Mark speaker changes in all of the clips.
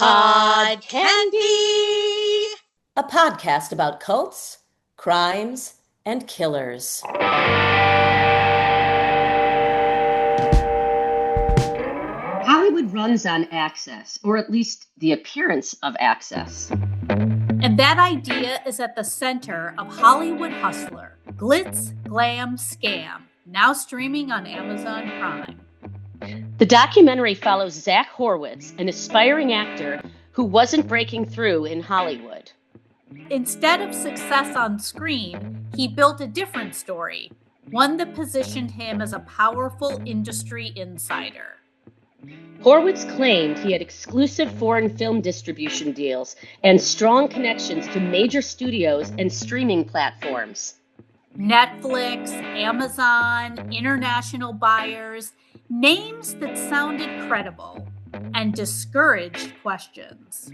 Speaker 1: Pod Candy, a podcast about cults, crimes, and killers.
Speaker 2: Hollywood runs on access, or at least the appearance of access.
Speaker 3: And that idea is at the center of Hollywood Hustler, Glitz, Glam Scam, now streaming on Amazon Prime.
Speaker 2: The documentary follows Zach Horowitz, an aspiring actor who wasn't breaking through in Hollywood.
Speaker 3: Instead of success on screen, he built a different story, one that positioned him as a powerful industry insider.
Speaker 2: Horowitz claimed he had exclusive foreign film distribution deals and strong connections to major studios and streaming platforms.
Speaker 3: Netflix, Amazon, international buyers, names that sounded credible and discouraged questions.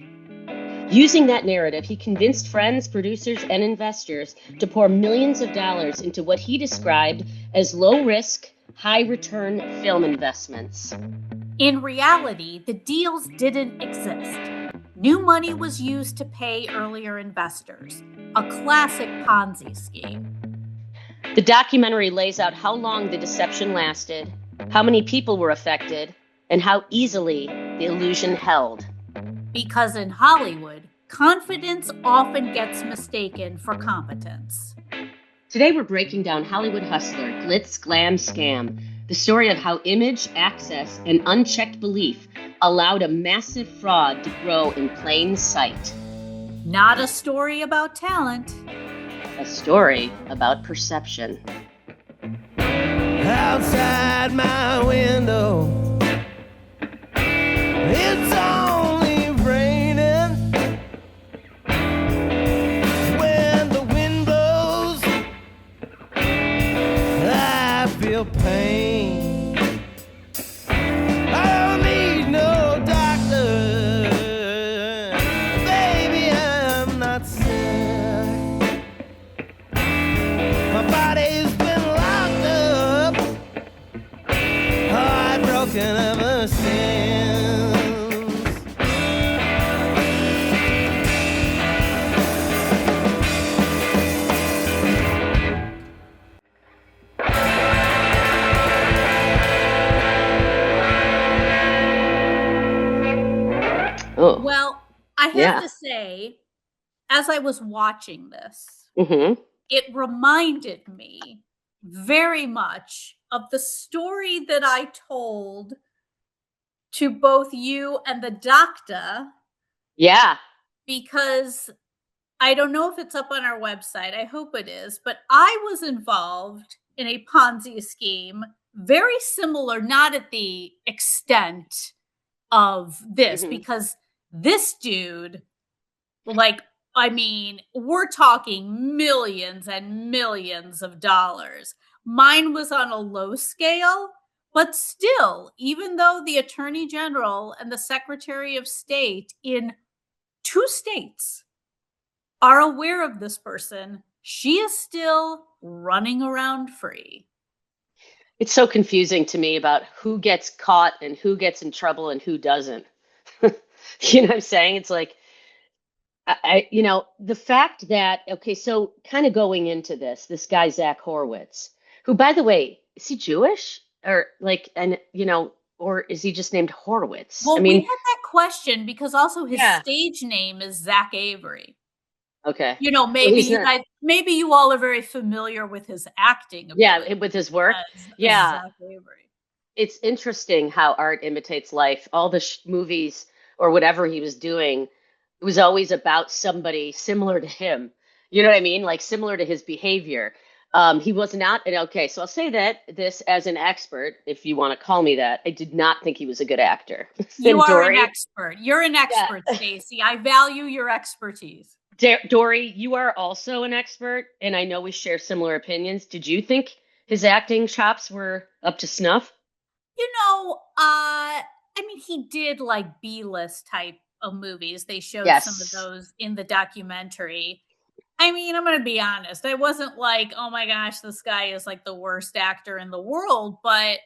Speaker 2: Using that narrative, he convinced friends, producers, and investors to pour millions of dollars into what he described as low-risk, high-return film investments.
Speaker 3: In reality, the deals didn't exist. New money was used to pay earlier investors, a classic Ponzi scheme.
Speaker 2: The documentary lays out how long the deception lasted, how many people were affected, and how easily the illusion held.
Speaker 3: Because in Hollywood, confidence often gets mistaken for competence.
Speaker 2: Today we're breaking down Hollywood Hustler, Glitz, Glam Scam, the story of how image, access, and unchecked belief allowed a massive fraud to grow in plain sight.
Speaker 3: Not a story about talent.
Speaker 2: A story about perception.
Speaker 4: Outside my window, it's only raining. When the wind blows, I feel pain. I don't need no doctor, baby, I'm not sick. My body's been locked up, heartbroken ever since.
Speaker 2: Oh,
Speaker 3: Well, I have
Speaker 2: Yeah.
Speaker 3: to say, as I was watching this,
Speaker 2: mm-hmm.
Speaker 3: it reminded me very much of the story that I told to both you and the doctor,
Speaker 2: Yeah.
Speaker 3: because I don't know if it's up on our website. I hope it is, but I was involved in a Ponzi scheme, very similar, not at the extent of this,
Speaker 2: Mhm.
Speaker 3: because this dude, like, I mean, we're talking millions and millions of dollars. Mine was on a low scale, but still, even though the Attorney General and the Secretary of State in 2 states are aware of this person, she is still running around free.
Speaker 2: It's so confusing to me about who gets caught and who gets in trouble and who doesn't. You know what I'm saying? It's like, the fact that, okay, so kind of going into this guy, Zach Horowitz, who, by the way, is he Jewish or or is he just named Horowitz?
Speaker 3: Well,
Speaker 2: I
Speaker 3: we
Speaker 2: mean,
Speaker 3: had that question because also his
Speaker 2: Yeah.
Speaker 3: stage name is Zach Avery.
Speaker 2: okay.
Speaker 3: You know, maybe
Speaker 2: he's
Speaker 3: you
Speaker 2: not-
Speaker 3: guys, maybe you all are very familiar with his acting
Speaker 2: Yeah,
Speaker 3: ability
Speaker 2: with his work.
Speaker 3: as
Speaker 2: Yeah.
Speaker 3: Zach Avery.
Speaker 2: It's interesting how art imitates life. All the movies or whatever he was doing, it was always about somebody similar to him. You know what I mean? Like similar to his behavior. He was not, and okay, so I'll say that this as an expert, if you want to call me that, I did not think he was a good actor.
Speaker 3: You
Speaker 2: And
Speaker 3: are an
Speaker 2: Dori,
Speaker 3: expert. You're an expert, Stacey. I value your expertise.
Speaker 2: Dori, you are also an expert, and I know we share similar opinions. Did you think his acting chops were up to snuff?
Speaker 3: You know, I mean, he did like B-list type of movies. They showed some of
Speaker 2: Yes.
Speaker 3: those in the documentary. I mean, I'm going to be honest. I wasn't like, oh my gosh, this guy is like the worst actor in the world. But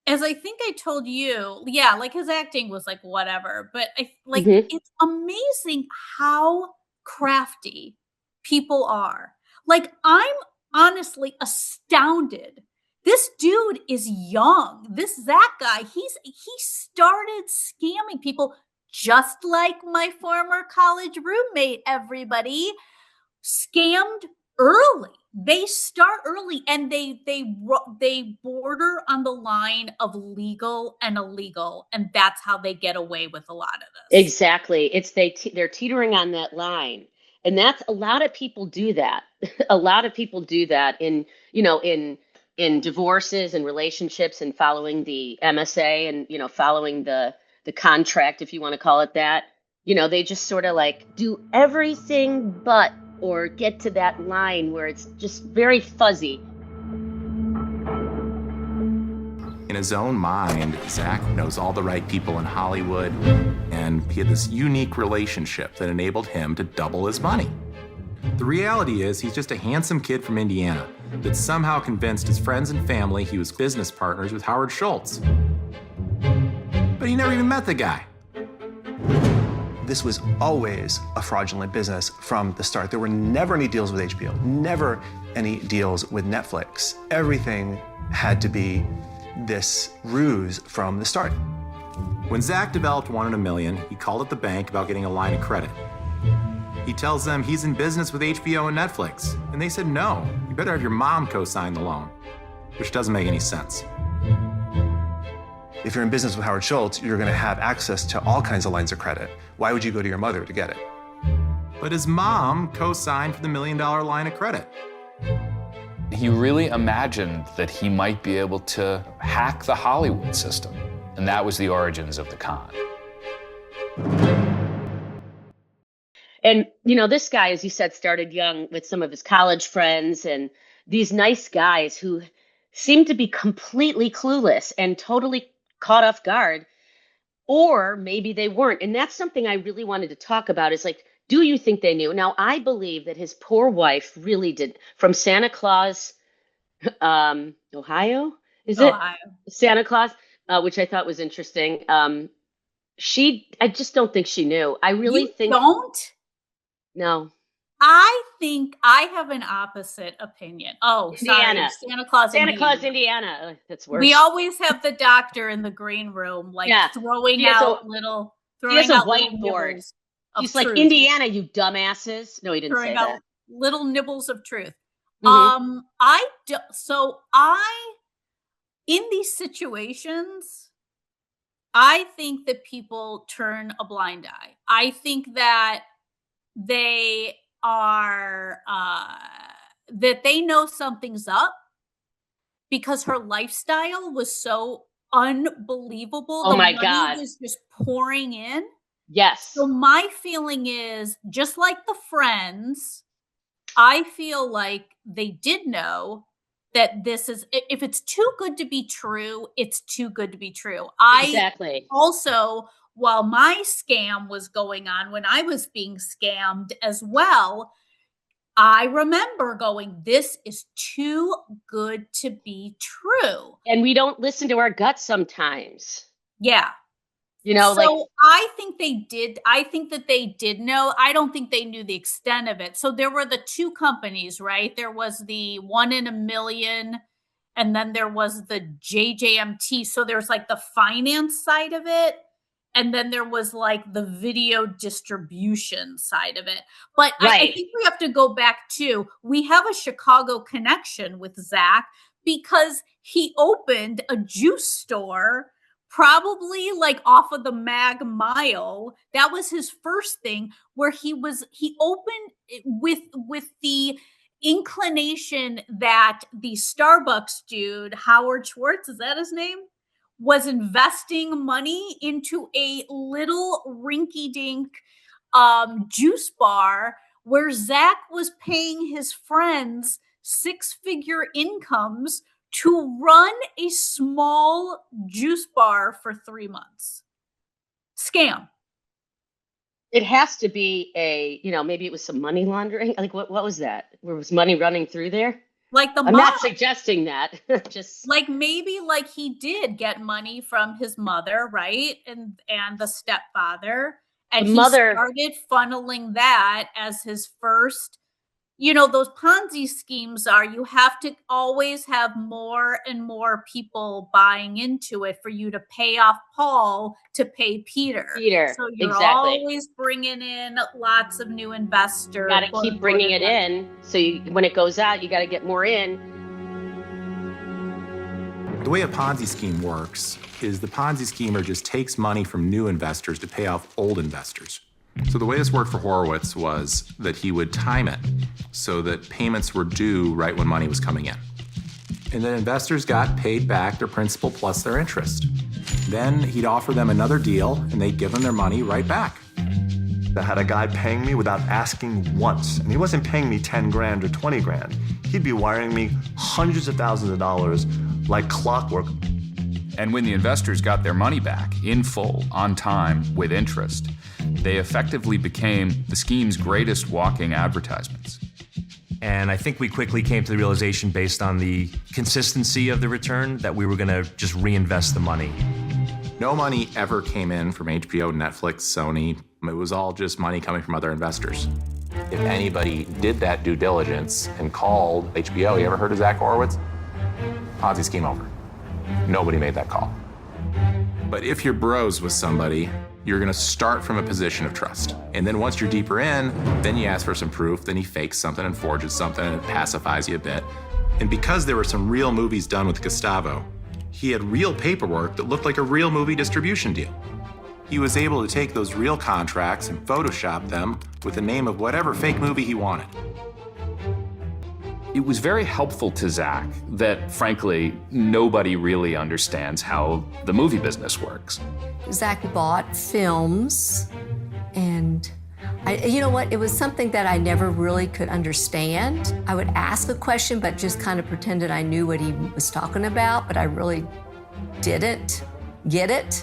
Speaker 3: as I think I told you, yeah, like his acting was like whatever, but
Speaker 2: Hmm.
Speaker 3: it's amazing how crafty people are. Like I'm honestly astounded. This dude is young. This Zach guy, he started scamming people just like my former college roommate, everybody scammed early. They start early and they border on the line of legal and illegal, and that's how they get away with a lot of this.
Speaker 2: Exactly. They're teetering on that line. And that's a lot of people do that. A lot of people do that in, in divorces and relationships and following the MSA and, following the contract, if you want to call it that. They just sort of like do everything but or get to that line where it's just very fuzzy.
Speaker 5: In his own mind, Zach knows all the right people in Hollywood, and he had this unique relationship that enabled him to double his money. The reality is, he's just a handsome kid from Indiana that somehow convinced his friends and family he was business partners with Howard Schultz. But he never even met the guy.
Speaker 6: This was always a fraudulent business from the start. There were never any deals with HBO, never any deals with Netflix. Everything had to be this ruse from the start.
Speaker 5: When Zach developed 1 in a Million, he called up the bank about getting a line of credit. He tells them he's in business with HBO and Netflix, and they said no, you better have your mom co-sign the loan, which doesn't make any sense.
Speaker 6: If you're in business with Howard Schultz, you're going to have access to all kinds of lines of credit. Why would you go to your mother to get it?
Speaker 5: But his mom co-signed for the $1 million line of credit.
Speaker 7: He really imagined that he might be able to hack the Hollywood system, and that was the origins of the con.
Speaker 2: And, this guy, as you said, started young with some of his college friends and these nice guys who seemed to be completely clueless and totally caught off guard, or maybe they weren't. And that's something I really wanted to talk about is like, do you think they knew? Now, I believe that his poor wife really did. From Santa Claus, Ohio, is it?
Speaker 3: Ohio.
Speaker 2: Santa Claus, which I thought was interesting. I just don't think she knew. I really think.
Speaker 3: Don't?
Speaker 2: No.
Speaker 3: I think I have an opposite opinion. Oh,
Speaker 2: Indiana.
Speaker 3: Sorry, Santa Claus,
Speaker 2: Santa Claus, Indiana. Ugh, that's worse.
Speaker 3: We always have the doctor in the green room, like throwing out little
Speaker 2: whiteboard. He's like, Indiana, you dumbasses. No, he didn't say that.
Speaker 3: Little nibbles of truth.
Speaker 2: Mm-hmm.
Speaker 3: In these situations, I think that people turn a blind eye. I think that they are that they know something's up because her lifestyle was so unbelievable.
Speaker 2: Oh my God.
Speaker 3: Money was just pouring in.
Speaker 2: Yes.
Speaker 3: So my feeling is, just like the friends, I feel like they did know that this is, if it's too good to be true, it's too good to be true.
Speaker 2: Exactly.
Speaker 3: Also, while my scam was going on, when I was being scammed as well, I remember going, this is too good to be true.
Speaker 2: And we don't listen to our guts sometimes.
Speaker 3: Yeah.
Speaker 2: So
Speaker 3: I think they did. I think that they did know. I don't think they knew the extent of it. So there were the two companies, right? There was the 1 in a Million, and then there was the JJMT. So there's like the finance side of it. And then there was like the video distribution side of it. But I think we have to go back to, we have a Chicago connection with Zach because he opened a juice store probably like off of the Mag Mile. That was his first thing, where he opened with the inclination that the Starbucks dude, Howard Schwartz, is that his name? Was investing money into a little rinky-dink juice bar where Zach was paying his friends 6-figure incomes to run a small juice bar for 3 months. Scam.
Speaker 2: It has to be maybe it was some money laundering. Like what was that? Where was money running through there?
Speaker 3: Like the
Speaker 2: I'm
Speaker 3: mom.
Speaker 2: not suggesting that. Just
Speaker 3: like maybe like he did get money from his mother, right? And the stepfather. And
Speaker 2: the
Speaker 3: he
Speaker 2: mother.
Speaker 3: started funneling that as his first, you know, those Ponzi schemes are, you have to always have more and more people buying into it for you to pay off Paul to pay Peter. So you're
Speaker 2: exactly.
Speaker 3: always bringing in lots of new investors.
Speaker 2: Got to keep bringing it in. So when it goes out, you got to get more in.
Speaker 5: The way a Ponzi scheme works is the Ponzi schemer just takes money from new investors to pay off old investors. So the way this worked for Horowitz was that he would time it so that payments were due right when money was coming in. And then investors got paid back their principal plus their interest. Then he'd offer them another deal and they'd give them their money right back.
Speaker 6: I had a guy paying me without asking once. And he wasn't paying me 10 grand or 20 grand. He'd be wiring me hundreds of thousands of dollars like clockwork.
Speaker 7: And when the investors got their money back in full, on time, with interest, they effectively became the scheme's greatest walking advertisements.
Speaker 8: And I think we quickly came to the realization, based on the consistency of the return, that we were going to just reinvest the money.
Speaker 5: No money ever came in from HBO, Netflix, Sony. It was all just money coming from other investors. If anybody did that due diligence and called HBO, you ever heard of Zach Horowitz? Ponzi scheme over. Nobody made that call. But if you're bros with somebody, you're gonna start from a position of trust. And then once you're deeper in, then you ask for some proof, then he fakes something and forges something and it pacifies you a bit. And because there were some real movies done with Gustavo, he had real paperwork that looked like a real movie distribution deal. He was able to take those real contracts and Photoshop them with the name of whatever fake movie he wanted.
Speaker 7: It was very helpful to Zach that, frankly, nobody really understands how the movie business works.
Speaker 9: Zach bought films, and you know what? It was something that I never really could understand. I would ask a question, but just kind of pretended I knew what he was talking about, but I really didn't get it.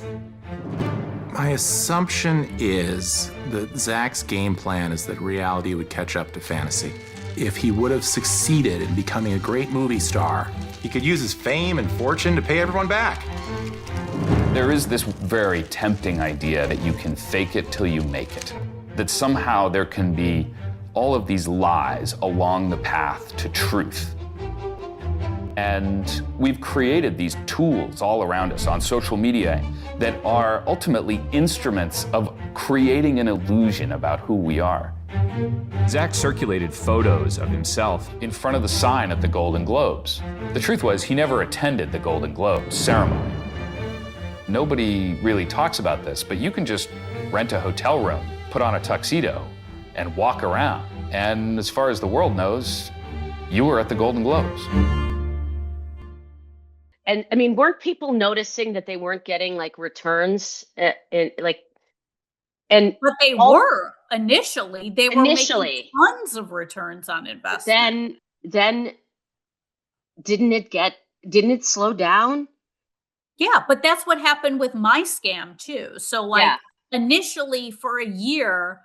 Speaker 5: My assumption is that Zach's game plan is that reality would catch up to fantasy. If he would have succeeded in becoming a great movie star, he could use his fame and fortune to pay everyone back.
Speaker 7: There is this very tempting idea that you can fake it till you make it. That somehow there can be all of these lies along the path to truth. And we've created these tools all around us on social media that are ultimately instruments of creating an illusion about who we are. Zach circulated photos of himself in front of the sign at the Golden Globes. The truth was, he never attended the Golden Globes ceremony. Nobody really talks about this, but you can just rent a hotel room, put on a tuxedo, and walk around. And as far as the world knows, you were at the Golden Globes.
Speaker 2: And I mean, weren't people noticing that they weren't getting like returns? But they
Speaker 3: were initially. They were making tons of returns on investment.
Speaker 2: Then didn't it slow down?
Speaker 3: Yeah, but that's what happened with my scam too. So initially for a year,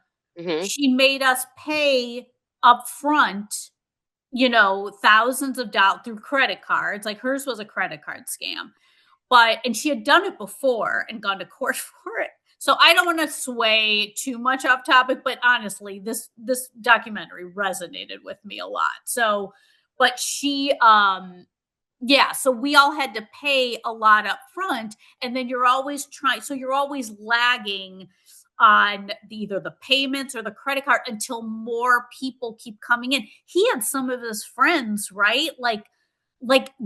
Speaker 3: she made us pay up front, you know, thousands of dollars through credit cards. Like hers was a credit card scam. And she had done it before and gone to court for it. So I don't want to sway too much off topic, but honestly, this documentary resonated with me a lot. So, but she, so we all had to pay a lot up front, and then you're always lagging on either the payments or the credit card until more people keep coming in. He had some of his friends, right? Like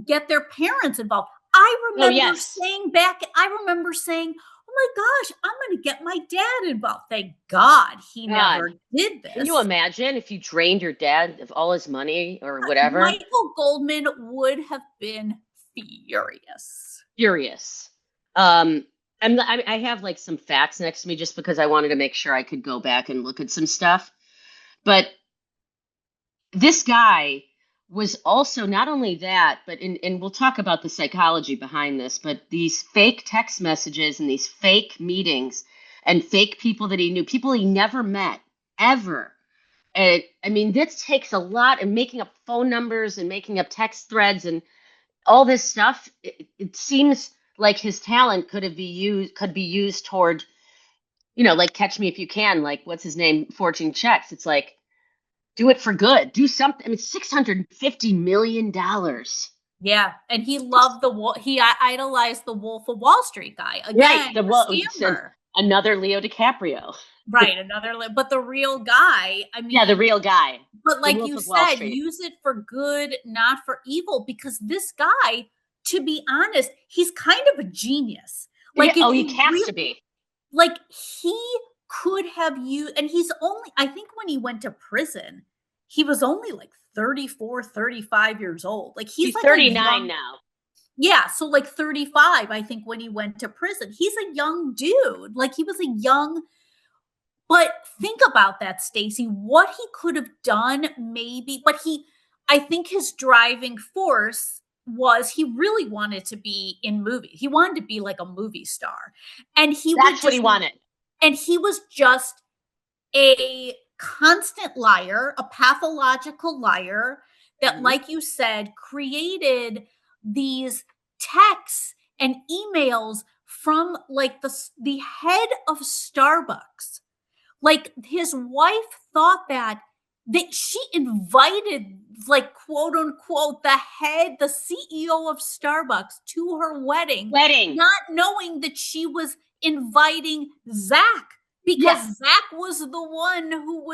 Speaker 3: get their parents involved. I remember saying, oh my gosh, I'm going to get my dad involved. Thank God he never did this.
Speaker 2: Can you imagine if you drained your dad of all his money or whatever?
Speaker 3: Michael Goldman would have been furious.
Speaker 2: I have like some facts next to me just because I wanted to make sure I could go back and look at some stuff. But this guy was also not only that, but and we'll talk about the psychology behind this, but these fake text messages and these fake meetings and fake people that he knew, people he never met, ever. And I mean, this takes a lot, and making up phone numbers and making up text threads and all this stuff. It seems like his talent could be used toward, like Catch Me If You Can, like what's his name, forging checks. It's like, do it for good. Do something. I mean, $650 million.
Speaker 3: Yeah, and he loved he idolized the Wolf of Wall Street guy. Again,
Speaker 2: right, another Leo DiCaprio.
Speaker 3: Right, but the real guy, I mean.
Speaker 2: Yeah, the real guy.
Speaker 3: But like you said, use it for good, not for evil, because this guy, to be honest, he's kind of a genius. Like,
Speaker 2: yeah, he has to be.
Speaker 3: Like, he could have used, and I think when he went to prison, he was only like 34, 35 years old. Like he's like
Speaker 2: 39 now.
Speaker 3: Yeah, so like 35, I think, when he went to prison. He's a young dude. Like he was but think about that, Stacey, what he could have done maybe, but I think his driving force was he really wanted to be in movies. He wanted to be like a movie star. And
Speaker 2: that's what he wanted.
Speaker 3: And he was just a constant liar, a pathological liar that, like you said, created these texts and emails from like the head of Starbucks. Like his wife thought that she invited, like, quote unquote, the CEO of Starbucks to her wedding, not knowing that she was inviting Zach, because Zach was the one who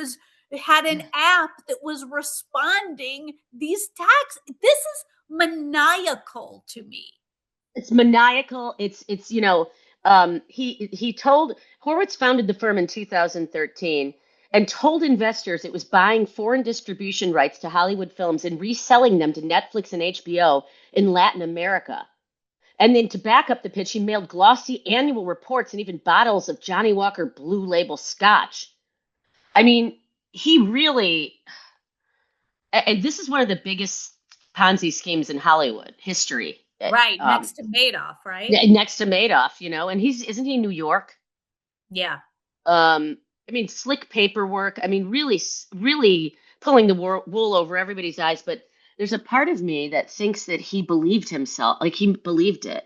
Speaker 3: had an app that was responding these texts. This is maniacal to me.
Speaker 2: It's maniacal. Horowitz founded the firm in 2013 and told investors it was buying foreign distribution rights to Hollywood films and reselling them to Netflix and HBO in Latin America. And then to back up the pitch, he mailed glossy annual reports and even bottles of Johnny Walker Blue Label Scotch. I mean, he really, and this is one of the biggest Ponzi schemes in Hollywood history.
Speaker 3: Right, next to Madoff, right?
Speaker 2: Next to Madoff, and isn't he New York?
Speaker 3: Yeah.
Speaker 2: I mean, slick paperwork. I mean, really, really pulling the wool over everybody's eyes. But there's a part of me that thinks that he believed himself, like he believed it.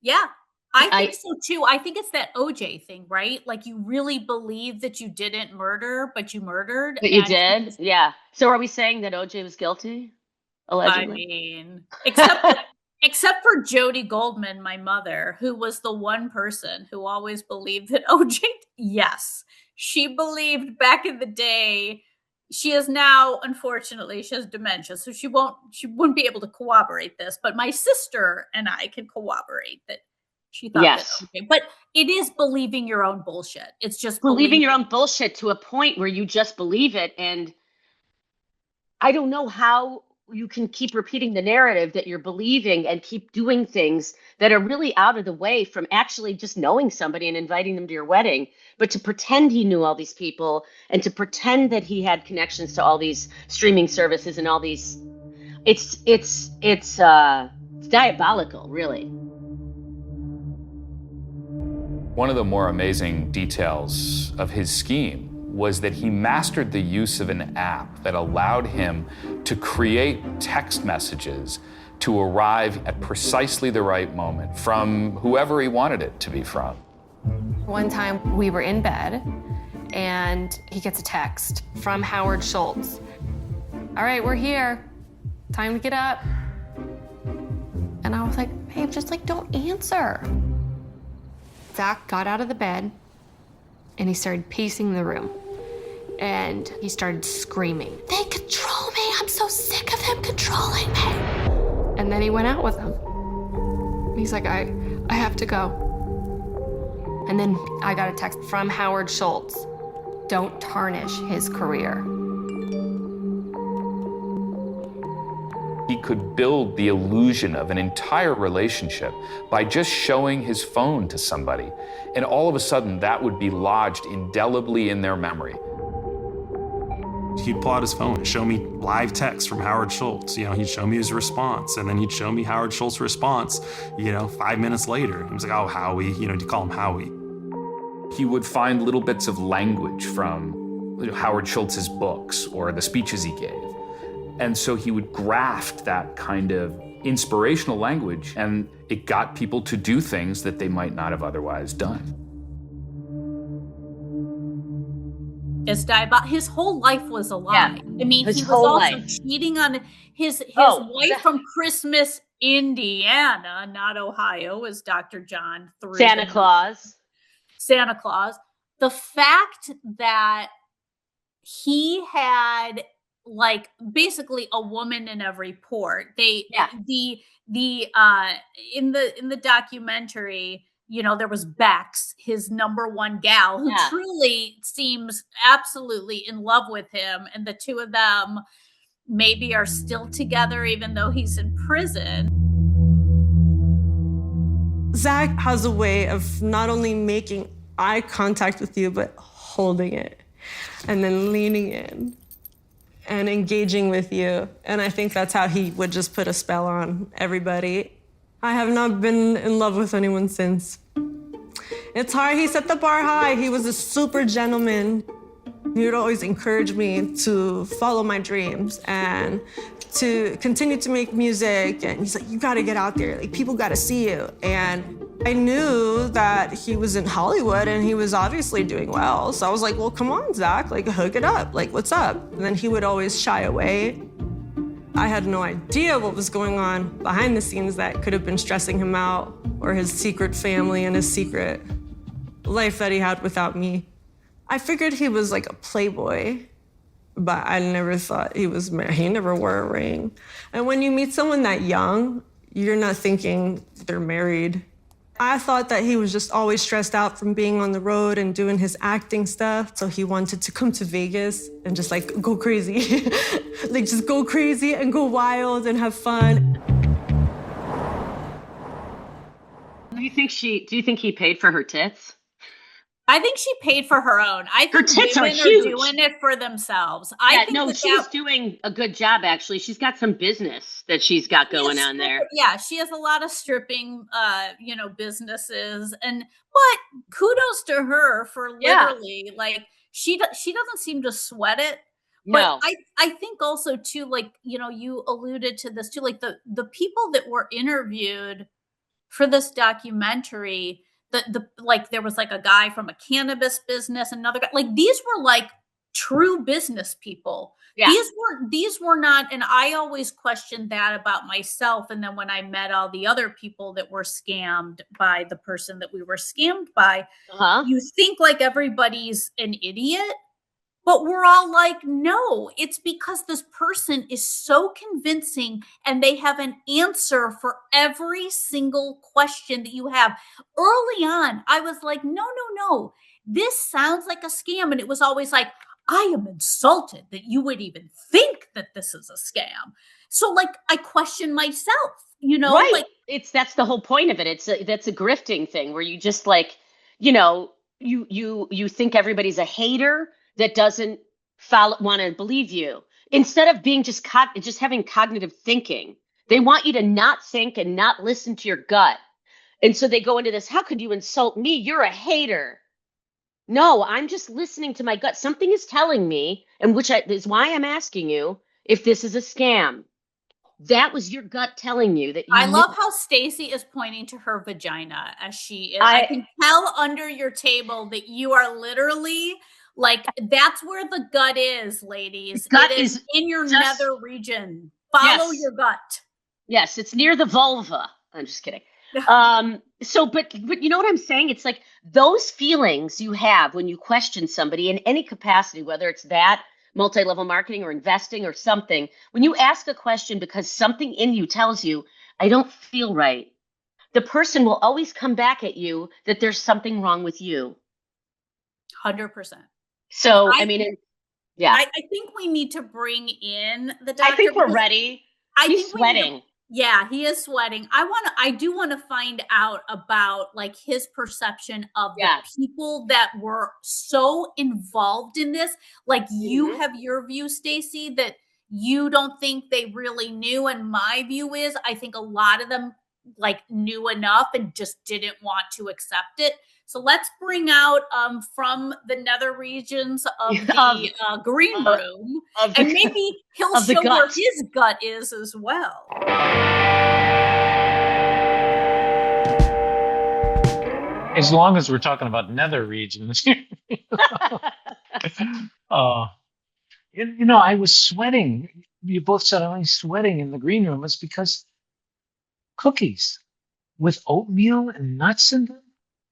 Speaker 3: Yeah, I think so too. I think it's that OJ thing, right? Like you really believe that you didn't murder, but you murdered.
Speaker 2: But you did? Yeah. So are we saying that OJ was guilty? Allegedly?
Speaker 3: I mean, except for Jody Goldman, my mother, who was the one person who always believed that OJ, yes, she believed back in the day. She is now, unfortunately, she has dementia, so she wouldn't be able to corroborate this. But my sister and I can corroborate that she thought that OJ. But it is believing your own bullshit. It's just
Speaker 2: believing your own bullshit to a point where you just believe it. And I don't know how you can keep repeating the narrative that you're believing and keep doing things that are really out of the way from actually just knowing somebody and inviting them to your wedding. But to pretend he knew all these people and to pretend that he had connections to all these streaming services and all these, it's diabolical, really.
Speaker 7: One of the more amazing details of his scheme was that he mastered the use of an app that allowed him to create text messages to arrive at precisely the right moment from whoever he wanted it to be from.
Speaker 10: One time we were in bed and he gets a text from Howard Schultz. All right, we're here. Time to get up. And I was like, babe, just don't answer. Zach got out of the bed and he started pacing the room. And he started screaming, they control me. I'm so sick of him controlling me. And then he went out with them. He's like, I have to go. And then I got a text from Howard Schultz. Don't tarnish his career.
Speaker 7: He could build the illusion of an entire relationship by just showing his phone to somebody. And all of a sudden, that would be lodged indelibly in their memory.
Speaker 11: He'd pull out his phone and show me live text from Howard Schultz. He'd show me his response, and then he'd show me Howard Schultz's response, 5 minutes later. He was like, oh, Howie, to call him Howie.
Speaker 7: He would find little bits of language from Howard Schultz's books or the speeches he gave. And so he would graft that kind of inspirational language, and it got people to do things that they might not have otherwise done.
Speaker 3: His whole life was a lie.
Speaker 2: Yeah.
Speaker 3: I mean,
Speaker 2: His
Speaker 3: he was
Speaker 2: whole
Speaker 3: also
Speaker 2: life.
Speaker 3: cheating on his wife from Christmas, Indiana, not Ohio, as Dr. John threw
Speaker 2: Santa Claus.
Speaker 3: The fact that he had like basically a woman in every port. In the documentary, you know, there was Bex, his number one gal, who truly seems absolutely in love with him, and the two of them maybe are still together even though he's in prison.
Speaker 12: Zach has a way of not only making eye contact with you, but holding it and then leaning in and engaging with you. And I think that's how he would just put a spell on everybody. I have not been in love with anyone since. It's hard. He set the bar high. He was a super gentleman. He would always encourage me to follow my dreams and to continue to make music. And he's like, you gotta get out there. Like, people gotta see you. And I knew that he was in Hollywood and he was obviously doing well. So I was like, well, come on, Zach, like, hook it up. Like, what's up? And then he would always shy away. I had no idea what was going on behind the scenes that could have been stressing him out, or his secret family and his secret life that he had without me. I figured he was like a playboy, but I never thought he was married. He never wore a ring. And when you meet someone that young, you're not thinking they're married. I thought that he was just always stressed out from being on the road and doing his acting stuff. So he wanted to come to Vegas and just like go crazy. Like just go crazy and go wild and have fun.
Speaker 2: Do you think he paid for her tits?
Speaker 3: I think she paid for her own. I think
Speaker 2: her tits
Speaker 3: women
Speaker 2: are huge.
Speaker 3: Doing it for themselves.
Speaker 2: She's doing a good job, actually. She's got some business that she's got going on there.
Speaker 3: Yeah, she has a lot of stripping, businesses, but kudos to her for literally like she doesn't seem to sweat it. But
Speaker 2: No.
Speaker 3: I think also too, like, you know, you alluded to this too, like the people that were interviewed for this documentary. There was like a guy from a cannabis business, another guy, like these were like true business people.
Speaker 2: Yeah.
Speaker 3: These were not, and I always questioned that about myself. And then when I met all the other people that were scammed by the person that we were scammed by, you think like everybody's an idiot, but we're all like, no, it's because this person is so convincing and they have an answer for every single question that you have. Early on, I was like, no, this sounds like a scam. And it was always like, I am insulted that you would even think that this is a scam. So like, I question myself, you know,
Speaker 2: right.
Speaker 3: Like
Speaker 2: that's the whole point of it. That's a grifting thing where you just like, you know, you think everybody's a hater that doesn't want to believe you. Instead of being just having cognitive thinking, they want you to not think and not listen to your gut. And so they go into this, how could you insult me? You're a hater. No, I'm just listening to my gut. Something is telling me, and is why I'm asking you if this is a scam. That was your gut telling you that.
Speaker 3: I love how Stacey is pointing to her vagina as she is. I can tell under your table that you are literally like, that's where the gut is, ladies.
Speaker 2: The gut
Speaker 3: it is in your nether region. Follow your gut.
Speaker 2: Yes, it's near the vulva. I'm just kidding. But you know what I'm saying? It's like those feelings you have when you question somebody in any capacity, whether it's that multi-level marketing or investing or something, when you ask a question because something in you tells you, I don't feel right, the person will always come back at you that there's something wrong with you.
Speaker 3: 100%.
Speaker 2: So, I
Speaker 3: think we need to bring in the doctor.
Speaker 2: I think we're ready. He's sweating.
Speaker 3: Yeah, he is sweating. I do want to find out about like his perception of the people that were so involved in this. Like you have your view, Stacey, that you don't think they really knew. And my view is I think a lot of them like knew enough and just didn't want to accept it. So let's bring out from the nether regions of the green room, and maybe he'll show where his gut is as well.
Speaker 13: As long as we're talking about nether regions. I was sweating. You both said I was sweating in the green room. It's because cookies with oatmeal and nuts in them,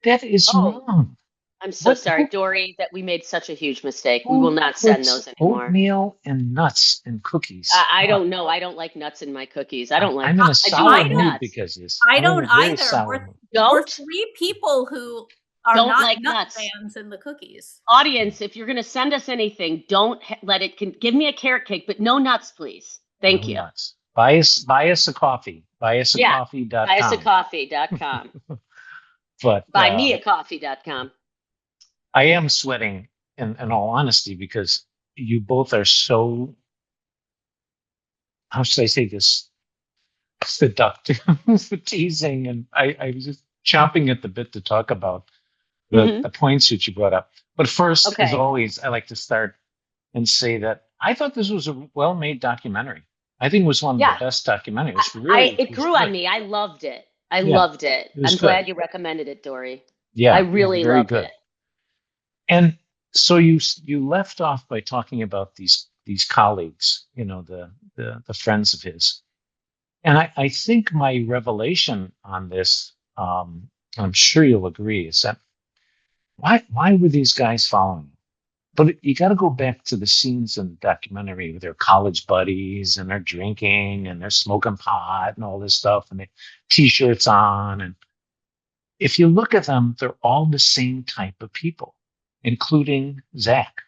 Speaker 13: that is wrong.
Speaker 2: I'm so sorry, Dori, that we made such a huge mistake. We will not send those anymore.
Speaker 13: Oatmeal and nuts in cookies.
Speaker 2: I don't know. I don't like nuts in my cookies. I don't like.
Speaker 13: I'm in a sour mood because of this.
Speaker 3: I don't either. We're three people who don't like nut fans in the cookies.
Speaker 2: Audience, if you're going to send us anything, don't let it. Give me a carrot cake, but no nuts, please. Thank you.
Speaker 13: Nuts. Buy us a coffee. Buyusacoffee.com.
Speaker 2: Buyusacoffee.com.
Speaker 13: But
Speaker 2: buymeacoffee.com.
Speaker 13: I am sweating in all honesty because you both are so, how should I say this, seductive, teasing, and I was just chomping at the bit to talk about the points that you brought up. But first, as always, I like to start and say that I thought this was a well-made documentary. I think it was one of the best documentaries.
Speaker 2: It grew on me. I loved it. I loved it. I'm glad you recommended it, Dori.
Speaker 13: Yeah,
Speaker 2: I really loved it.
Speaker 13: And so you left off by talking about these colleagues, the friends of his. And I think my revelation on this, I'm sure you'll agree, is that why were these guys following him? But you got to go back to the scenes in the documentary with their college buddies and they're drinking and they're smoking pot and all this stuff and they T-shirts on. And if you look at them, they're all the same type of people, including Zach.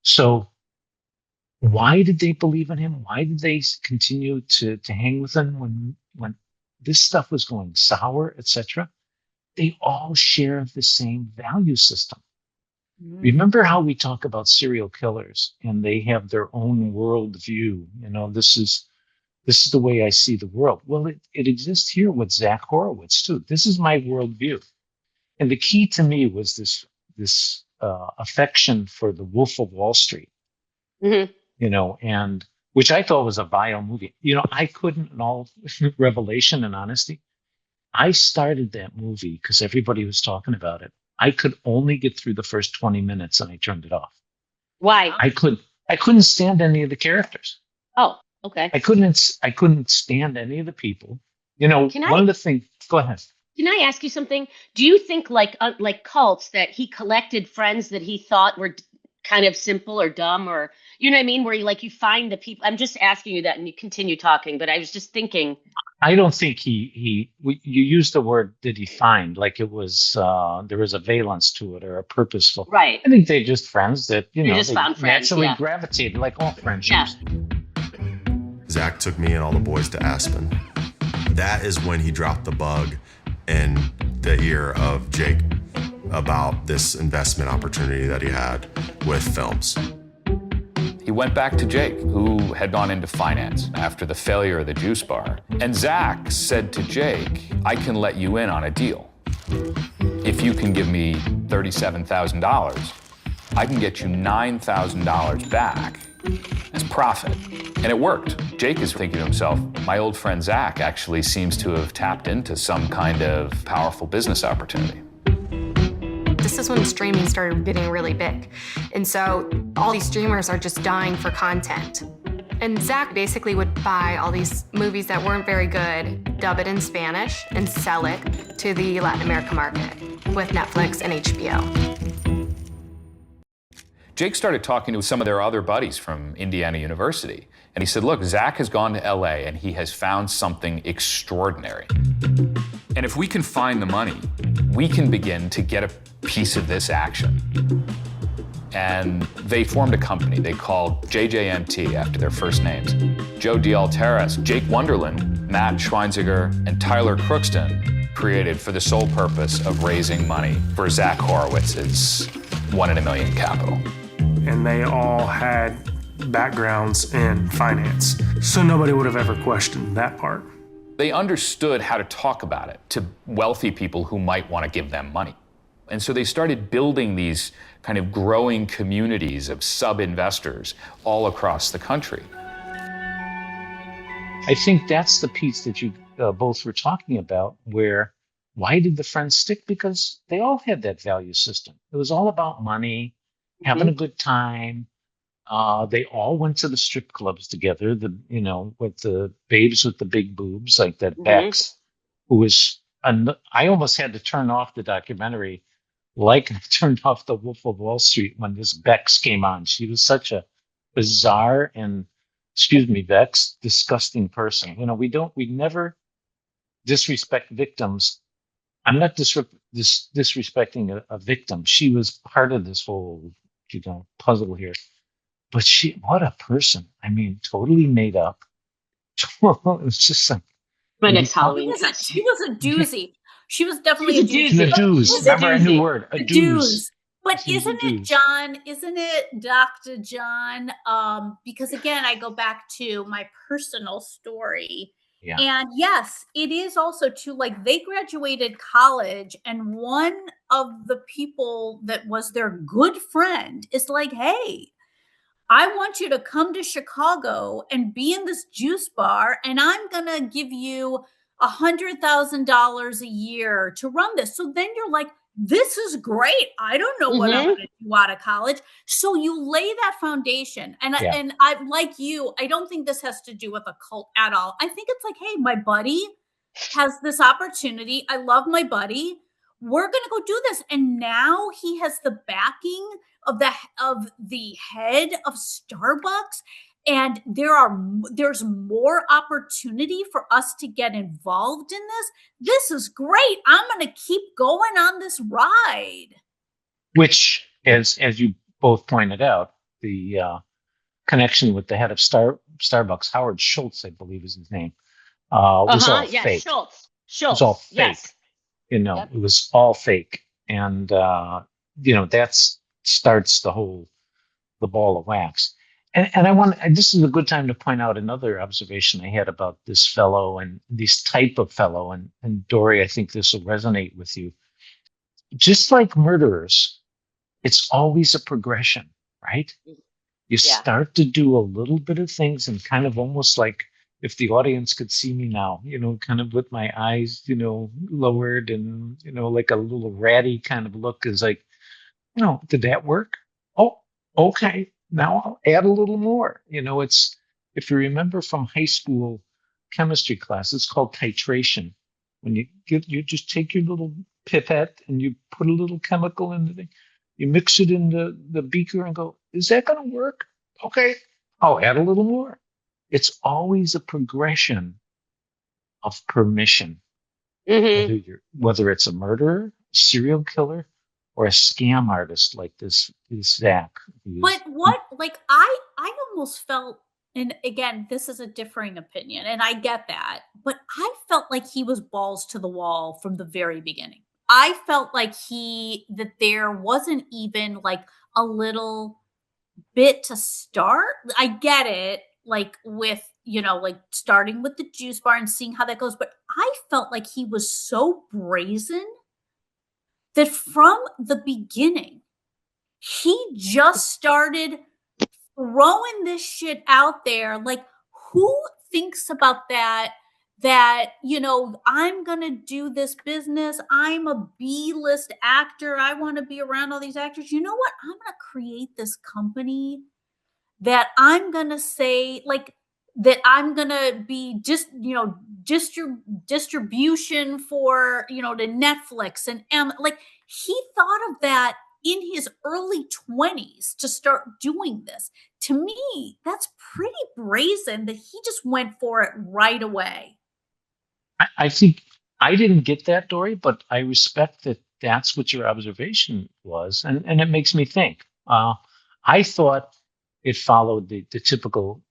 Speaker 13: So why did they believe in him? Why did they continue to hang with him when this stuff was going sour, etc.? They all share the same value system. Remember how we talk about serial killers and they have their own worldview? This is the way I see the world. Well, it exists here with Zach Horowitz too. This is my worldview. And the key to me was this affection for the Wolf of Wall Street, and which I thought was a vile movie. I couldn't, in all revelation and honesty, I started that movie because everybody was talking about it. I could only get through the first 20 minutes and I turned it off.
Speaker 2: Why?
Speaker 13: I couldn't stand any of the characters.
Speaker 2: Oh, okay.
Speaker 13: I couldn't stand any of the people. One of the things, go ahead.
Speaker 2: Can I ask you something? Do you think like cults that he collected friends that he thought were kind of simple or dumb or, you know what I mean? Where you find the people, I'm just asking you that and you continue talking, but I was just thinking.
Speaker 13: I don't think you used the word, did he find, like it was, there was a valence to it or a purposeful.
Speaker 2: Right.
Speaker 13: I think they're just friends that, they
Speaker 2: found friends,
Speaker 13: naturally gravitated like all friendships.
Speaker 2: Yeah.
Speaker 14: Zach took me and all the boys to Aspen. That is when he dropped the bug in the ear of Jake about this investment opportunity that he had with films.
Speaker 7: He went back to Jake, who had gone into finance after the failure of the juice bar. And Zach said to Jake, I can let you in on a deal. If you can give me $37,000, I can get you $9,000 back as profit. And it worked. Jake is thinking to himself, my old friend Zach actually seems to have tapped into some kind of powerful business opportunity.
Speaker 10: This is when streaming started getting really big. And so all these streamers are just dying for content. And Zach basically would buy all these movies that weren't very good, dub it in Spanish, and sell it to the Latin America market with Netflix and HBO.
Speaker 7: Jake started talking to some of their other buddies from Indiana University. And he said, look, Zach has gone to LA and he has found something extraordinary. And if we can find the money, we can begin to get a piece of this action. And they formed a company they called JJMT after their first names. Joe D'Alteras, Jake Wonderland, Matt Schweinziger, and Tyler Crookston created for the sole purpose of raising money for Zach Horowitz's 1 in a million capital.
Speaker 11: And they all had backgrounds in finance, so nobody would have ever questioned that part.
Speaker 7: They understood how to talk about it to wealthy people who might want to give them money. And so they started building these kind of growing communities of sub-investors all across the country.
Speaker 13: I think that's the piece that you both were talking about, where why did the friends stick? Because they all had that value system. It was all about money, having a good time. They all went to the strip clubs together, with the babes with the big boobs, like that Bex, who was, I almost had to turn off the documentary, like I turned off The Wolf of Wall Street when this Bex came on. She was such a bizarre and, excuse me, Bex, disgusting person. We never disrespect victims. I'm not disrespecting a victim. She was part of this whole, puzzle here. But what a person. I mean, totally made up. It was just like.
Speaker 2: My next Halloween
Speaker 3: She was a doozy. She was definitely a doozy.
Speaker 13: She's a doozy. Remember a new word, a doozy.
Speaker 3: But isn't it, John? Isn't it Dr. John? Because again, I go back to my personal story.
Speaker 13: Yeah.
Speaker 3: And yes, it is also too, like, they graduated college and one of the people that was their good friend is like, hey, I want you to come to Chicago and be in this juice bar, and I'm going to give you $100,000 a year to run this. So then you're like, this is great. I don't know what I'm going to do out of college. So you lay that foundation. And I, like you, I don't think this has to do with a cult at all. I think it's like, hey, my buddy has this opportunity. I love my buddy. We're going to go do this. And now he has the backing of the head of Starbucks. And there's more opportunity for us to get involved in this. This is great. I'm going to keep going on this ride.
Speaker 13: Which, as you both pointed out, the connection with the head of Starbucks, Howard Schultz, I believe is his name, was all fake.
Speaker 2: Schultz.
Speaker 13: It was all fake.
Speaker 2: Yes.
Speaker 13: It was all fake. And, that starts the ball of wax. And this is a good time to point out another observation I had about this fellow and this type of fellow. And Dori, I think this will resonate with you. Just like murderers, it's always a progression, right? You start to do a little bit of things and kind of almost like, if the audience could see me now, kind of with my eyes, lowered and, like a little ratty kind of look is like, did that work? Oh, okay. Now I'll add a little more. It's, if you remember from high school chemistry class, it's called titration. When you just take your little pipette and you put a little chemical in the thing, you mix it in the beaker and go, is that going to work? Okay, I'll add a little more. It's always a progression of permission. Whether it's a murderer, serial killer, or a scam artist like this Zach.
Speaker 3: But I almost felt, and again, this is a differing opinion, and I get that, but I felt like he was balls to the wall from the very beginning. I felt like that there wasn't even like a little bit to start. I get it, like with, like starting with the juice bar and seeing how that goes, but I felt like he was so brazen that from the beginning, he just started throwing this shit out there. Like, who thinks about that, I'm going to do this business. I'm a B-list actor. I want to be around all these actors. You know what? I'm going to create this company that I'm going to say, like, that I'm going to be just, distribution for, to Netflix and like, he thought of that in his early 20s to start doing this. To me, that's pretty brazen that he just went for it right away.
Speaker 13: I think I didn't get that, Dori, but I respect that that's what your observation was. And it makes me think. I thought it followed the typical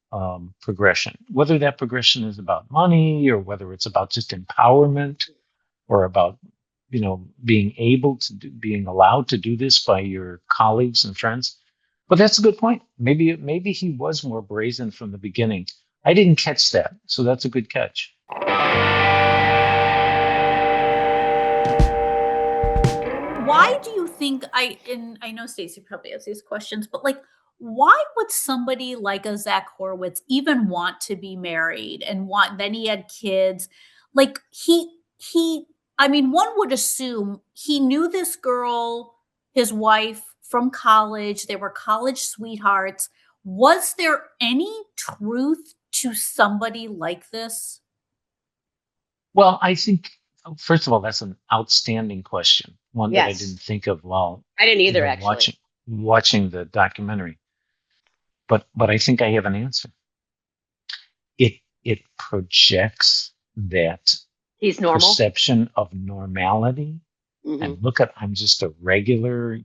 Speaker 13: progression, whether that progression is about money or whether it's about just empowerment or about, being allowed to do this by your colleagues and friends. But that's a good point. Maybe he was more brazen from the beginning. I didn't catch that. So that's a good catch.
Speaker 3: why do you think and I know Stacey probably has these questions, but like, why would somebody like a Zach Horowitz even want to be married and then he had kids? Like he I mean, one would assume he knew this girl, his wife from college. They were college sweethearts. Was there any truth to somebody like this?
Speaker 13: Well, I think, first of all, that's an outstanding question. One that I
Speaker 2: Yes.
Speaker 13: didn't think of while
Speaker 2: I didn't either, actually.
Speaker 13: watching the documentary. But I think I have an answer. It projects that
Speaker 2: He's normal.
Speaker 13: perception of normality.
Speaker 2: Mhm.
Speaker 13: And look at, I'm just a regular,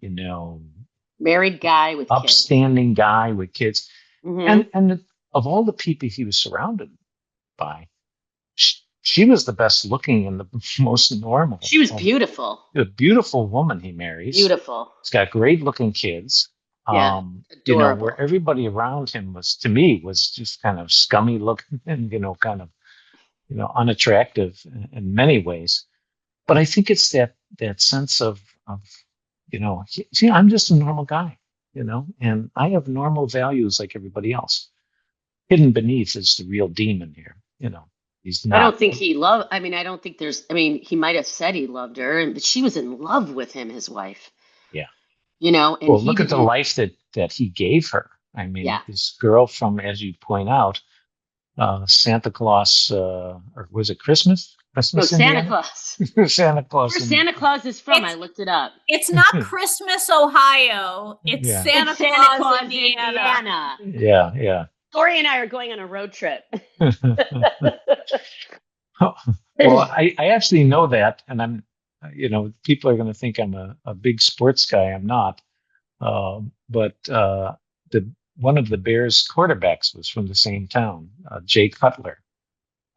Speaker 2: Married guy with kids.
Speaker 13: upstanding guy with kids.
Speaker 2: Mhm.
Speaker 13: And of all the people he was surrounded by, she was the best looking and the most normal.
Speaker 2: She was beautiful.
Speaker 13: A beautiful woman he marries.
Speaker 2: Beautiful.
Speaker 13: He's got great looking kids.
Speaker 2: Yeah,
Speaker 13: Where
Speaker 2: adorable.
Speaker 13: everybody around him was just kind of scummy looking and, kind of, unattractive in many ways. But I think it's that sense of, I'm just a normal guy, and I have normal values like everybody else. Hidden beneath is the real demon here, He's not.
Speaker 2: I don't think he loved. I don't think he might have said he loved her, but she was in love with him, his wife.
Speaker 13: Yeah.
Speaker 2: And
Speaker 13: well, look at the life that he gave her. I mean, this girl from, as you point out, Santa Claus, or was it Christmas?
Speaker 2: No, Santa
Speaker 13: Indiana?
Speaker 2: Claus.
Speaker 13: Santa Claus.
Speaker 2: Where Santa Claus is from? I looked it up.
Speaker 3: It's not Christmas, Ohio. It's
Speaker 13: Yeah.
Speaker 3: Santa
Speaker 2: It's Santa
Speaker 3: Claus,
Speaker 2: Claus,
Speaker 3: Indiana.
Speaker 13: Yeah.
Speaker 2: Dory and I are going on a road trip.
Speaker 13: Well, I actually know that, and I'm, people are going to think I'm a big sports guy. I'm not. But one of the Bears quarterbacks was from the same town, Jay Cutler.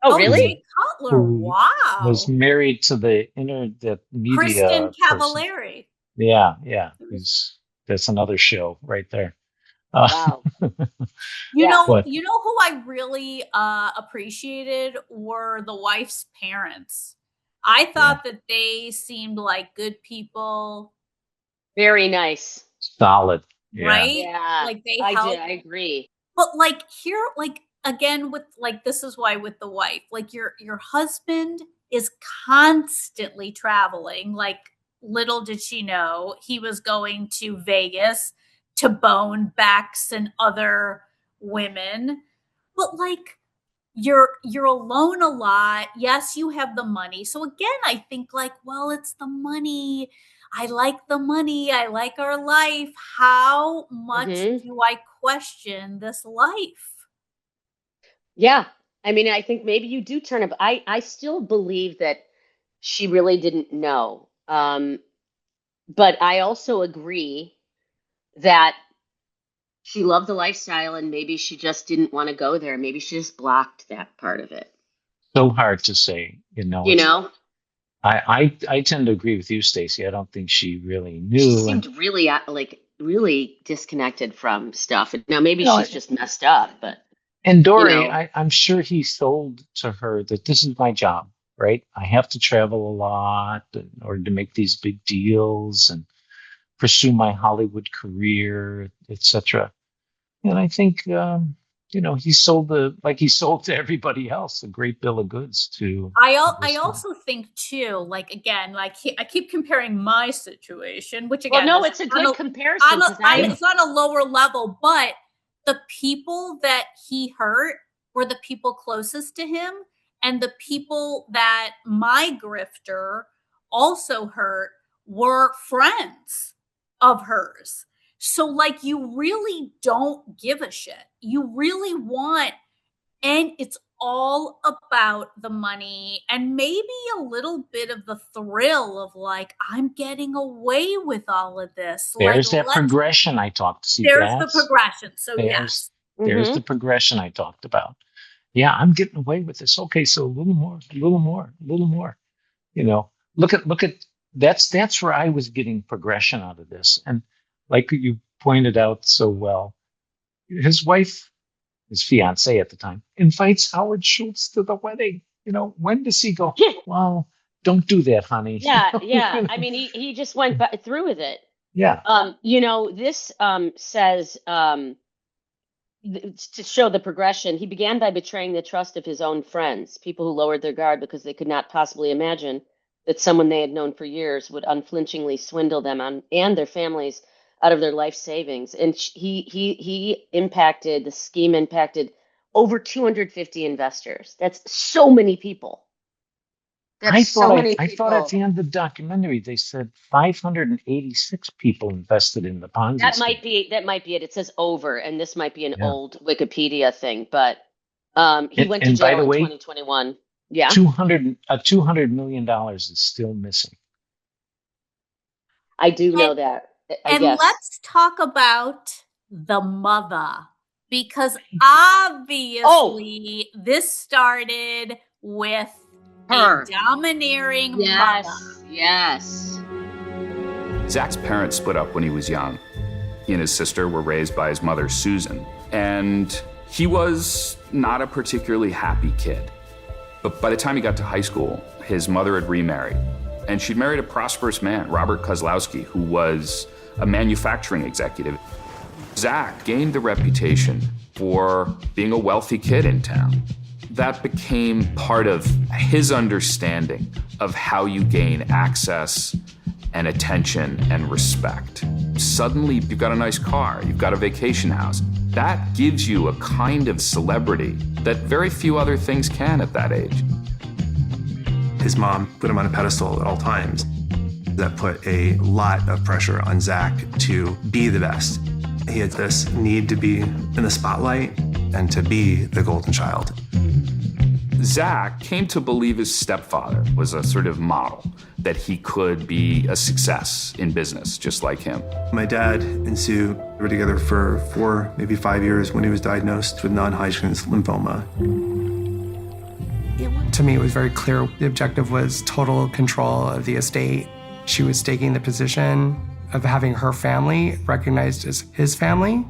Speaker 2: Oh, really?
Speaker 3: Jay Cutler. Wow.
Speaker 13: Was married to the internet media
Speaker 3: Kristen
Speaker 13: person.
Speaker 3: Cavallari.
Speaker 13: Yeah. That's another show right there.
Speaker 2: Wow.
Speaker 3: You know
Speaker 13: What?
Speaker 3: who I really appreciated were the wife's parents. I thought that they seemed like good people.
Speaker 2: Very nice.
Speaker 13: Solid. Yeah.
Speaker 3: Right?
Speaker 2: Yeah.
Speaker 3: Like they
Speaker 2: I
Speaker 3: helped.
Speaker 2: did. I agree.
Speaker 3: But like here, like again with like this is why with the wife, like your husband is constantly traveling. Like little did she know he was going to Vegas to bone Bex and other women. But like you're alone a lot. Yes, you have the money. So again, I think like, well, it's the money. I like the money. I like our life. How much do I question this life?
Speaker 2: Yeah. I think maybe you do turn up. I still believe that she really didn't know. But I also agree that she loved the lifestyle and maybe she just didn't want to go there. Maybe she just blocked that part of it.
Speaker 13: So hard to say, I tend to agree with you, Stacey. I don't think she really knew.
Speaker 2: She seemed really disconnected from stuff. Now maybe she's just messed up, but.
Speaker 13: And Dori, I'm sure he sold to her that this is my job, right? I have to travel a lot in order to make these big deals and pursue my Hollywood career, etc. And I think, he sold he sold to everybody else a great bill of goods to.
Speaker 3: I also think too, like again, like I keep comparing my situation, which again,
Speaker 2: well, no, it's a good comparison.
Speaker 3: It's on a lower level, but the people that he hurt were the people closest to him, and the people that my grifter also hurt were friends of hers. So like you really don't give a shit. You really want, and it's all about the money and maybe a little bit of the thrill of like, I'm getting away with all of this.
Speaker 13: There's
Speaker 3: like,
Speaker 13: that progression I talked to.
Speaker 3: There's the progression. So yes.
Speaker 13: There's the progression I talked about. Yeah, I'm getting away with this. Okay, so a little more. Look at that's where I was getting progression out of this. And like you pointed out so well, his wife, his fiance at the time, invites Howard Schultz to the wedding. When does he go, well, don't do that, honey.
Speaker 2: Yeah. I mean, he just went through with it.
Speaker 13: Yeah.
Speaker 2: This says to show the progression. He began by betraying the trust of his own friends, people who lowered their guard because they could not possibly imagine that someone they had known for years would unflinchingly swindle them and their families out of their life savings. And the scheme impacted over 250 investors. That's so many people.
Speaker 13: I thought at the end of the documentary they said 586 people invested in the Ponzi
Speaker 2: That
Speaker 13: scheme.
Speaker 2: might be it. It says over, and this might be an old Wikipedia thing, but he went to
Speaker 13: and by
Speaker 2: jail
Speaker 13: the way,
Speaker 2: in 2021. Yeah.
Speaker 13: $200 million is still missing.
Speaker 2: I do know that. I guess.
Speaker 3: Let's talk about the mother, because obviously this started with
Speaker 2: her.
Speaker 3: A domineering mother.
Speaker 2: Yes.
Speaker 7: Zach's parents split up when he was young. He and his sister were raised by his mother, Susan, and he was not a particularly happy kid. But by the time he got to high school, his mother had remarried, and she'd married a prosperous man, Robert Kozlowski, who was a manufacturing executive. Zach gained the reputation for being a wealthy kid in town. That became part of his understanding of how you gain access and attention and respect. Suddenly, you've got a nice car, you've got a vacation house. That gives you a kind of celebrity that very few other things can at that age.
Speaker 6: His mom put him on a pedestal at all times. That put a lot of pressure on Zach to be the best. He had this need to be in the spotlight and to be the golden child.
Speaker 7: Zach came to believe his stepfather was a sort of model, that he could be a success in business, just like him.
Speaker 6: My dad and Sue were together for 4, maybe 5 years when he was diagnosed with non-Hodgkin's lymphoma.
Speaker 15: To me, it was very clear the objective was total control of the estate. She was taking the position of having her family recognized as his family.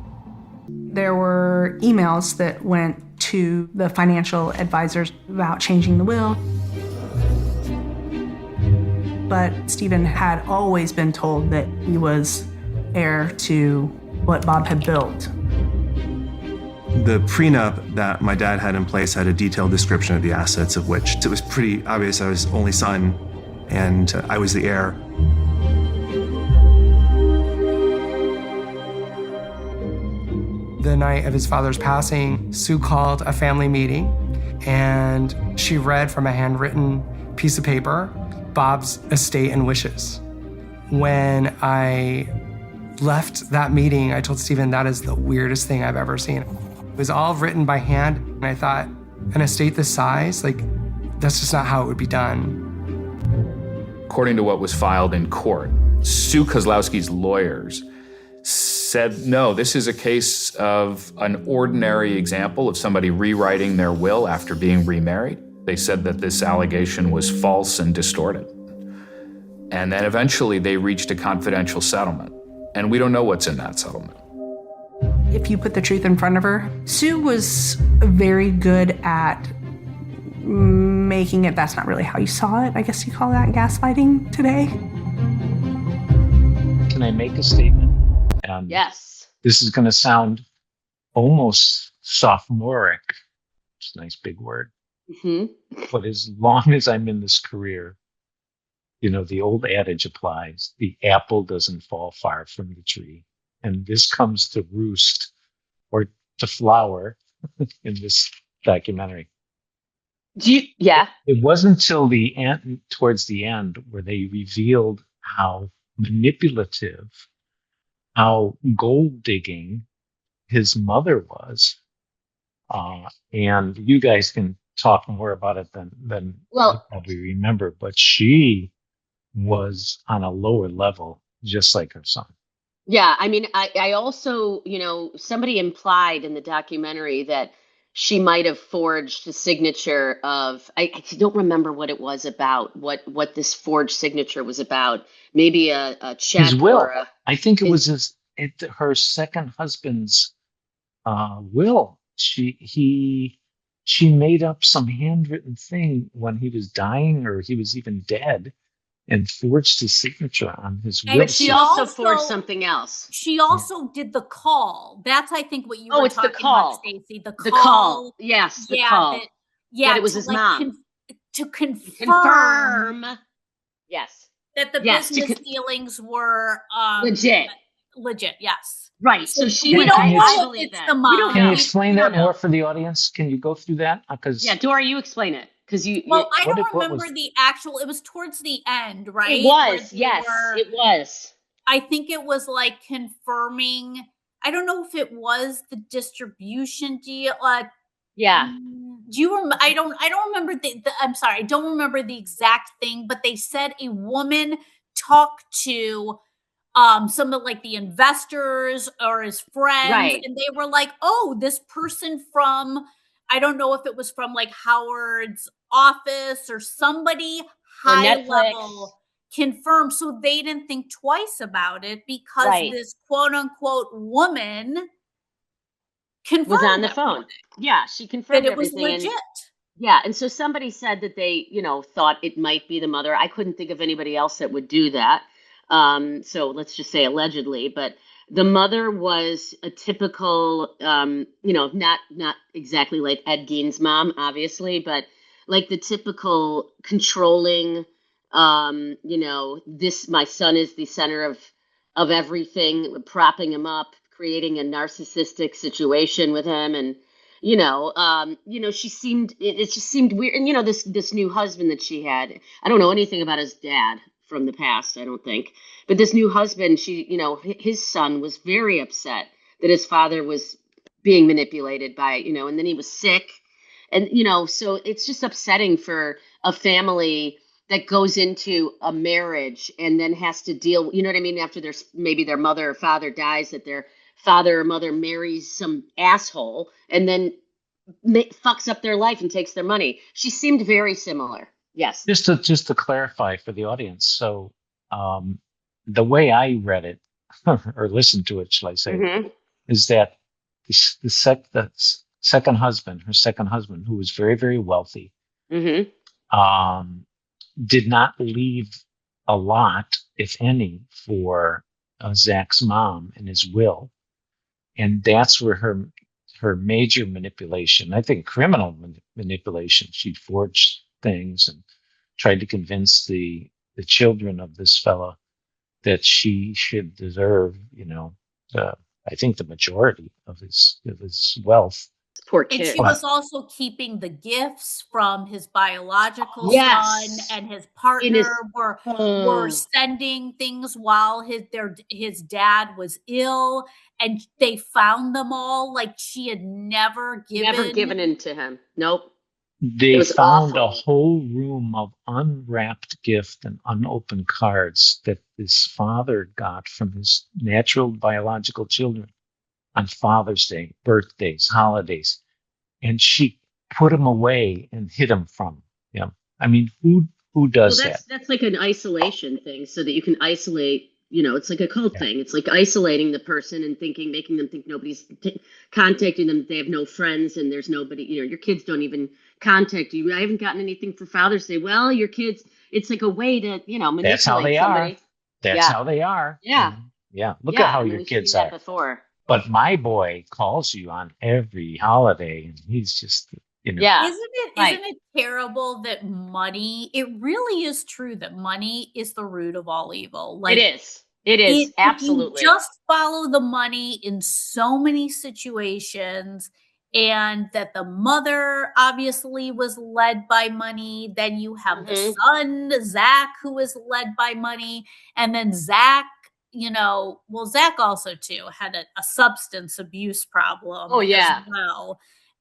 Speaker 16: There were emails that went to the financial advisors about changing the will. But Stephen had always been told that he was heir to what Bob had built.
Speaker 6: The prenup that my dad had in place had a detailed description of the assets, of which it was pretty obvious I was only son and I was the heir.
Speaker 15: The night of his father's passing, Sue called a family meeting and she read from a handwritten piece of paper Bob's estate and wishes. When I left that meeting, I told Stephen, that is the weirdest thing I've ever seen. It was all written by hand, and I thought, an estate this size, that's just not how it would be done.
Speaker 7: According to what was filed in court, Sue Kozlowski's lawyers said, no, this is a case of an ordinary example of somebody rewriting their will after being remarried. They said that this allegation was false and distorted. And then eventually they reached a confidential settlement. And we don't know what's in that settlement.
Speaker 16: If you put the truth in front of her, Sue was very good at making it that's not really how you saw it. I guess you call that gaslighting today.
Speaker 13: Can I make a statement?
Speaker 2: Yes.
Speaker 13: This is going to sound almost sophomoric. It's a nice big word.
Speaker 2: Mm-hmm.
Speaker 13: But as long as I'm in this career, the old adage applies: the apple doesn't fall far from the tree. And this comes to roost or to flower in this documentary.
Speaker 2: Yeah.
Speaker 13: It wasn't until the end, towards the end, where they revealed how manipulative, how gold digging his mother was. And you guys can talk more about it than
Speaker 2: well,
Speaker 13: I probably remember, but she was on a lower level, just like her son.
Speaker 2: Yeah, I mean, I also, somebody implied in the documentary that she might have forged a signature of, I don't remember what it was about, what this forged signature was about. Maybe a check.
Speaker 13: His will.
Speaker 2: Or
Speaker 13: I think it was her second husband's will. She she made up some handwritten thing when he was dying or he was even dead and forged his signature on his will.
Speaker 2: But she also forged something else.
Speaker 3: She also did the call. That's, I think, what you were
Speaker 2: it's
Speaker 3: talking
Speaker 2: the call.
Speaker 3: about, Stacey. The
Speaker 2: call. Yes, the call.
Speaker 3: That
Speaker 2: it was his mom.
Speaker 3: To confirm.
Speaker 2: Yes.
Speaker 3: That the business dealings were legit, yes.
Speaker 2: Right. So she
Speaker 3: we
Speaker 2: would
Speaker 3: don't know
Speaker 2: I
Speaker 3: if
Speaker 2: believe
Speaker 3: it's
Speaker 2: that.
Speaker 3: the mom.
Speaker 13: Can you explain that more for the audience? Can you go through that? Because
Speaker 2: Dori, you explain it.
Speaker 3: Well, I don't remember the actual. It was towards the end, right?
Speaker 2: It was. Yes, it was.
Speaker 3: I think it was like confirming. I don't know if it was the distribution deal.
Speaker 2: Yeah.
Speaker 3: Do you remember? I don't remember I'm sorry. I don't remember the exact thing, but they said a woman talked to some of like the investors or his friends,
Speaker 2: right.
Speaker 3: and they were like, "Oh, this person from." I don't know if it was from like Howard's office or somebody high level confirmed. So they didn't think twice about it because this quote unquote woman confirmed
Speaker 2: was on the phone. Yeah, she confirmed
Speaker 3: that it was
Speaker 2: everything.
Speaker 3: legit.
Speaker 2: And so somebody said that they, thought it might be the mother. I couldn't think of anybody else that would do that. So let's just say allegedly, but the mother was a typical, not exactly like Ed Gein's mom, obviously, but like the typical controlling, my son is the center of everything, propping him up, creating a narcissistic situation with him. And, it just seemed weird. And, this new husband that she had, I don't know anything about his dad from the past, I don't think. But this new husband, his son was very upset that his father was being manipulated by, and then he was sick. And, so it's just upsetting for a family that goes into a marriage and then has to deal, you know what I mean? After maybe their mother or father dies, that their father or mother marries some asshole and then fucks up their life and takes their money. She seemed very similar. Yes.
Speaker 13: Just to clarify for the audience. So the way I read it or listened to it, shall I say, is that her second husband, who was very, very wealthy, did not leave a lot, if any, for Zach's mom in his will. And that's where her major manipulation, I think criminal manipulation, she forged things and tried to convince the children of this fella that she should deserve, I think the majority of his wealth.
Speaker 2: Poor kid.
Speaker 3: And she was also keeping the gifts from his biological son, and his partner were sending things while his dad was ill, and they found them all. Like she had never given
Speaker 2: in to him. Nope.
Speaker 13: They found a whole room of unwrapped gift and unopened cards that his father got from his natural biological children on Father's Day, birthdays, holidays. And she put them away and hid them from him. I mean, who does that?
Speaker 2: That's like an isolation thing, so that you can isolate, it's like a cult thing. It's like isolating the person and making them think nobody's contacting them. They have no friends and there's nobody, your kids don't even contact you. I haven't gotten anything for Father's Day. Well, your kids, it's like a way to, manipulate
Speaker 13: That's how they
Speaker 2: somebody.
Speaker 13: are. That's how they are.
Speaker 2: Yeah.
Speaker 13: Yeah. Look at how your kids are.
Speaker 2: Before.
Speaker 13: But my boy calls you on every holiday, and he's just,
Speaker 2: Yeah.
Speaker 3: Isn't it terrible that money? It really is true that money is the root of all evil. Like
Speaker 2: it is. It is absolutely.
Speaker 3: You just follow the money in so many situations, and that the mother obviously was led by money. Then you have the son, Zach, who is led by money, and then Zach. Zach also too had a substance abuse problem as well.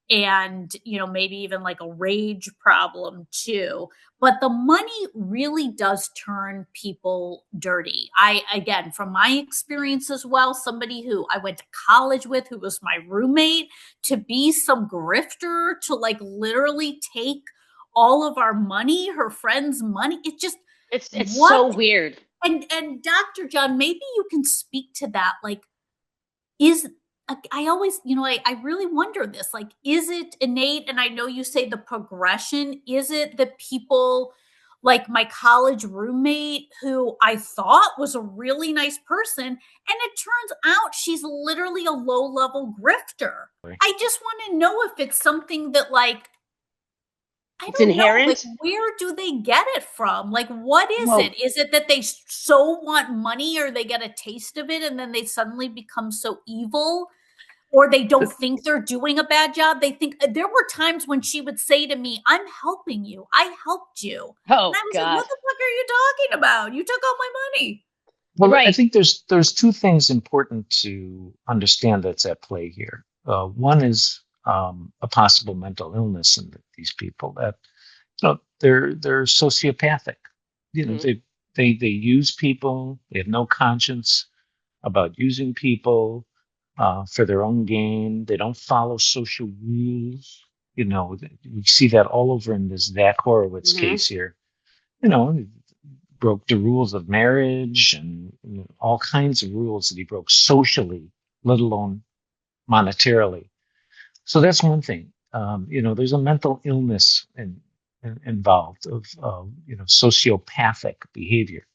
Speaker 3: And, maybe even like a rage problem too. But the money really does turn people dirty. Again, from my experience as well, somebody who I went to college with, who was my roommate, to be some grifter, to like literally take all of our money, her friend's money.
Speaker 2: It's so weird.
Speaker 3: And Dr. John, maybe you can speak to that. Like, is I always, I really wonder this, like, is it innate? And I know you say the progression, is it that people like my college roommate who I thought was a really nice person, and it turns out she's literally a low-level grifter. I just want to know if it's something that like
Speaker 2: It's inherent.
Speaker 3: Like, where do they get it from? Like, what is it? Is it that they so want money, or they get a taste of it and then they suddenly become so evil, or they don't think they're doing a bad job? They think there were times when she would say to me, "I'm helping you. I helped you."
Speaker 2: Oh,
Speaker 3: and I was
Speaker 2: God.
Speaker 3: like, "What the fuck are you talking about? You took all my money."
Speaker 13: Well, I think there's two things important to understand that's at play here. One is a possible mental illness in these people that they're sociopathic. They use people. They have no conscience about using people for their own gain. They don't follow social rules. We see that all over in this Zach Horowitz case here. Broke the rules of marriage and all kinds of rules that he broke socially, let alone monetarily. So that's one thing. There's a mental illness involved of sociopathic behavior.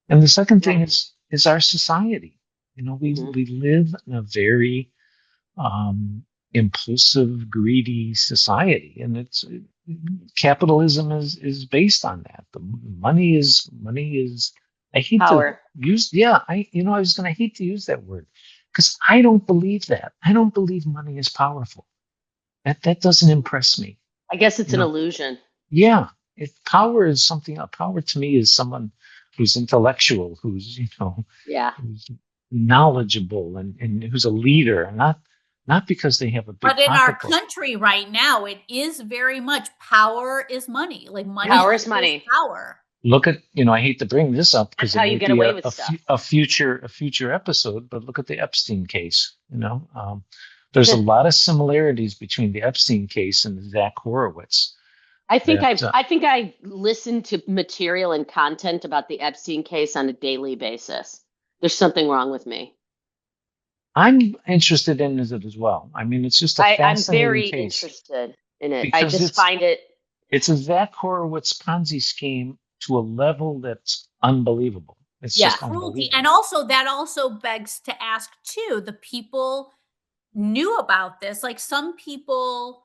Speaker 13: And the second thing is our society. We live in a very impulsive, greedy society, and capitalism is based on that. The money is. I hate
Speaker 2: power.
Speaker 13: to use. Yeah, I was going to hate to use that word because I don't believe that. I don't believe money is powerful. That doesn't impress me.
Speaker 2: I guess it's an illusion.
Speaker 13: Yeah, power is something. Power to me is someone who's intellectual, who's who's knowledgeable, and who's a leader, not because they have a big
Speaker 3: But in our
Speaker 13: pocketbook.
Speaker 3: country right now, it is very much power is money. Like money
Speaker 2: Power is money.
Speaker 3: Power.
Speaker 13: Look at, I hate to bring this up because
Speaker 2: That's how you get away with stuff.
Speaker 13: a future episode, but look at the Epstein case. There's a lot of similarities between the Epstein case and Zach Horowitz.
Speaker 2: I think I listen to material and content about the Epstein case on a daily basis. There's something wrong with me.
Speaker 13: I'm interested in it as well. I mean, it's just a fascinating
Speaker 2: I'm very
Speaker 13: case
Speaker 2: interested in it.
Speaker 13: because
Speaker 2: I just find it.
Speaker 13: It's a Zach Horowitz Ponzi scheme to a level that's unbelievable. It's just unbelievable.
Speaker 3: And also that also begs to ask too, the people knew about this. Like some people,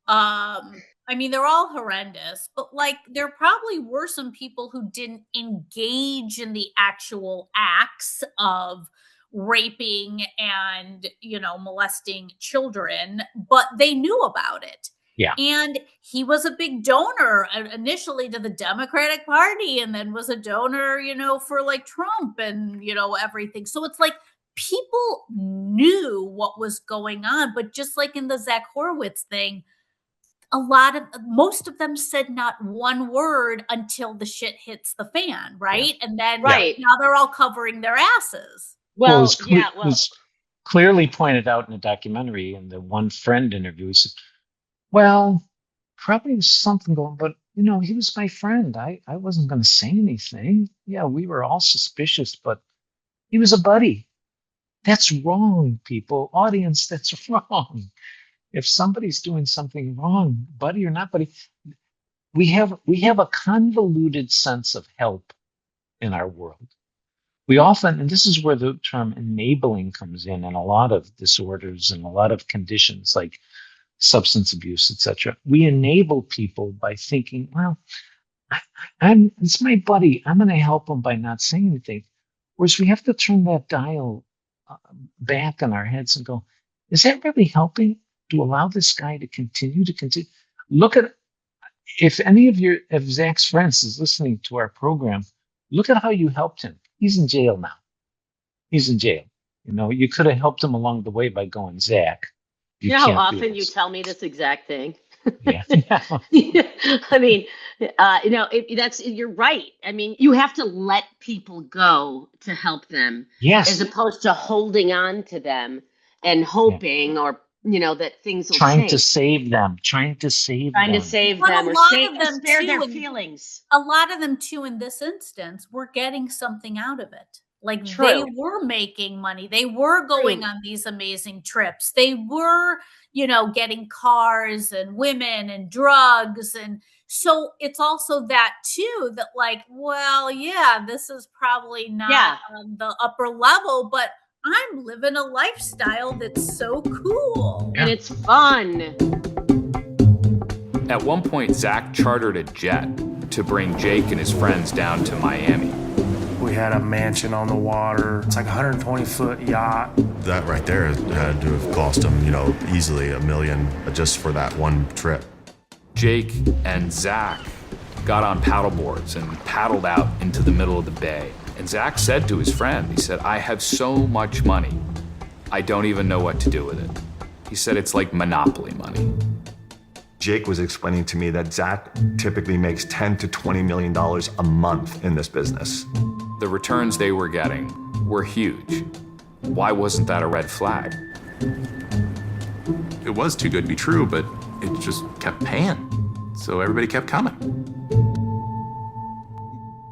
Speaker 3: they're all horrendous, but like there probably were some people who didn't engage in the actual acts of raping and, molesting children, but they knew about it.
Speaker 13: Yeah.
Speaker 3: And he was a big donor initially to the Democratic Party and then was a donor, for like Trump and, everything. So it's like people knew what was going on, but just like in the Zach Horowitz thing, most of them said not one word until the shit hits the fan, right? And then now they're all covering their asses.
Speaker 13: Well, it was clearly pointed out in the documentary in the one friend interview. He said, well, probably was something going, but he was my friend. I wasn't going to say anything. Yeah, we were all suspicious, but he was a buddy. That's wrong, people. Audience, that's wrong. If somebody's doing something wrong, buddy or not buddy, we have a convoluted sense of help in our world. We often, and this is where the term enabling comes in a lot of disorders and a lot of conditions like substance abuse, etc. We enable people by thinking, well, it's my buddy. I'm going to help him by not saying anything. Whereas we have to turn that dial back in our heads and go, is that really helping to allow this guy to continue? Look at, if any of Zach's friends is listening to our program, look at how you helped him. He's in jail now. He's in jail. You could have helped him along the way by going, Zach.
Speaker 2: You know how often you tell me this exact thing?
Speaker 13: Yeah.
Speaker 2: I mean, you're right. I mean, you have to let people go to help them.
Speaker 13: Yes.
Speaker 2: As opposed to holding on to them and hoping or, that things will
Speaker 13: trying
Speaker 2: change.
Speaker 13: to save them,
Speaker 2: Trying to save
Speaker 3: But
Speaker 2: them or spare their feelings.
Speaker 3: A lot of them too, in this instance, were getting something out of it. Like
Speaker 2: True.
Speaker 3: they were making money. They were going on these amazing trips. They were, getting cars and women and drugs. And so it's also that too, that like, well, yeah, this is probably not on the upper level, but I'm living a lifestyle that's so cool.
Speaker 2: And it's fun.
Speaker 7: At one point, Zach chartered a jet to bring Jake and his friends down to Miami.
Speaker 15: We had a mansion on the water. It's like a 120-foot yacht.
Speaker 14: That right there had to have cost him, easily $1 million just for that one trip.
Speaker 7: Jake and Zach got on paddleboards and paddled out into the middle of the bay. And Zach said to his friend, he said, I have so much money, I don't even know what to do with it. He said it's like Monopoly money.
Speaker 6: Jake was explaining to me that Zach typically makes $10 to $20 million a month in this business.
Speaker 7: The returns they were getting were huge. Why wasn't that a red flag?
Speaker 5: It was too good to be true, but it just kept paying. So everybody kept coming.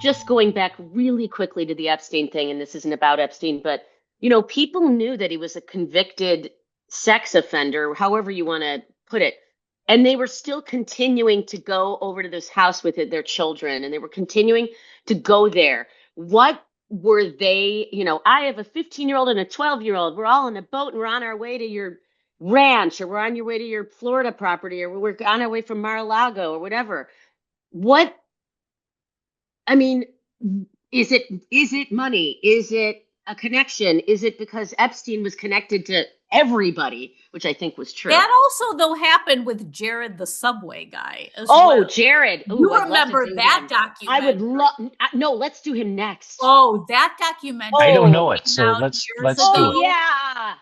Speaker 2: Just going back really quickly to the Epstein thing, and this isn't about Epstein, but, people knew that he was a convicted sex offender, however you want to put it. And they were still continuing to go over to this house with their children, and they were continuing to go there. What were they, I have a 15-year-old and a 12-year-old. We're all in a boat and we're on our way to your ranch, or we're on your way to your Florida property, or we're on our way from Mar-a-Lago or whatever. Is it money? Is it a connection? Is it because Epstein was connected to everybody, which I think was true?
Speaker 3: That also, though, happened with Jared, the subway guy. Well.
Speaker 2: Jared.
Speaker 3: You remember that documentary?
Speaker 2: I would love. No, let's do him next.
Speaker 3: Oh, that documentary.
Speaker 13: I don't know it, so let's do it.
Speaker 2: Oh, yeah.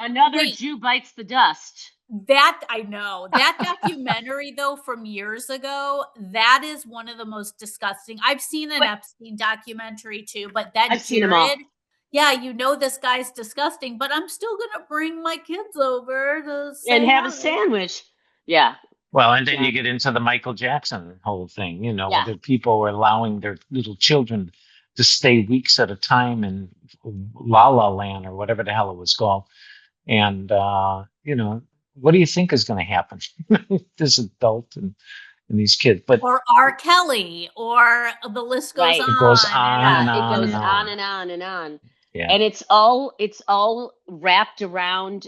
Speaker 2: Another Jew bites the dust.
Speaker 3: That I know. That documentary, though, from years ago, that is one of the most disgusting. I've seen an Epstein documentary too, but that
Speaker 2: I've seen them all.
Speaker 3: Yeah, this guy's disgusting, but I'm still gonna bring my kids over to
Speaker 2: and have a sandwich. Yeah.
Speaker 13: Well, and then you get into the Michael Jackson whole thing, where people were allowing their little children to stay weeks at a time in La La Land or whatever the hell it was called. And, what do you think is going to happen? This adult and these kids,
Speaker 3: or R. Kelly, or the list goes on.
Speaker 13: It goes on and on.
Speaker 2: It goes on and on and on.
Speaker 13: Yeah.
Speaker 2: And it's all wrapped around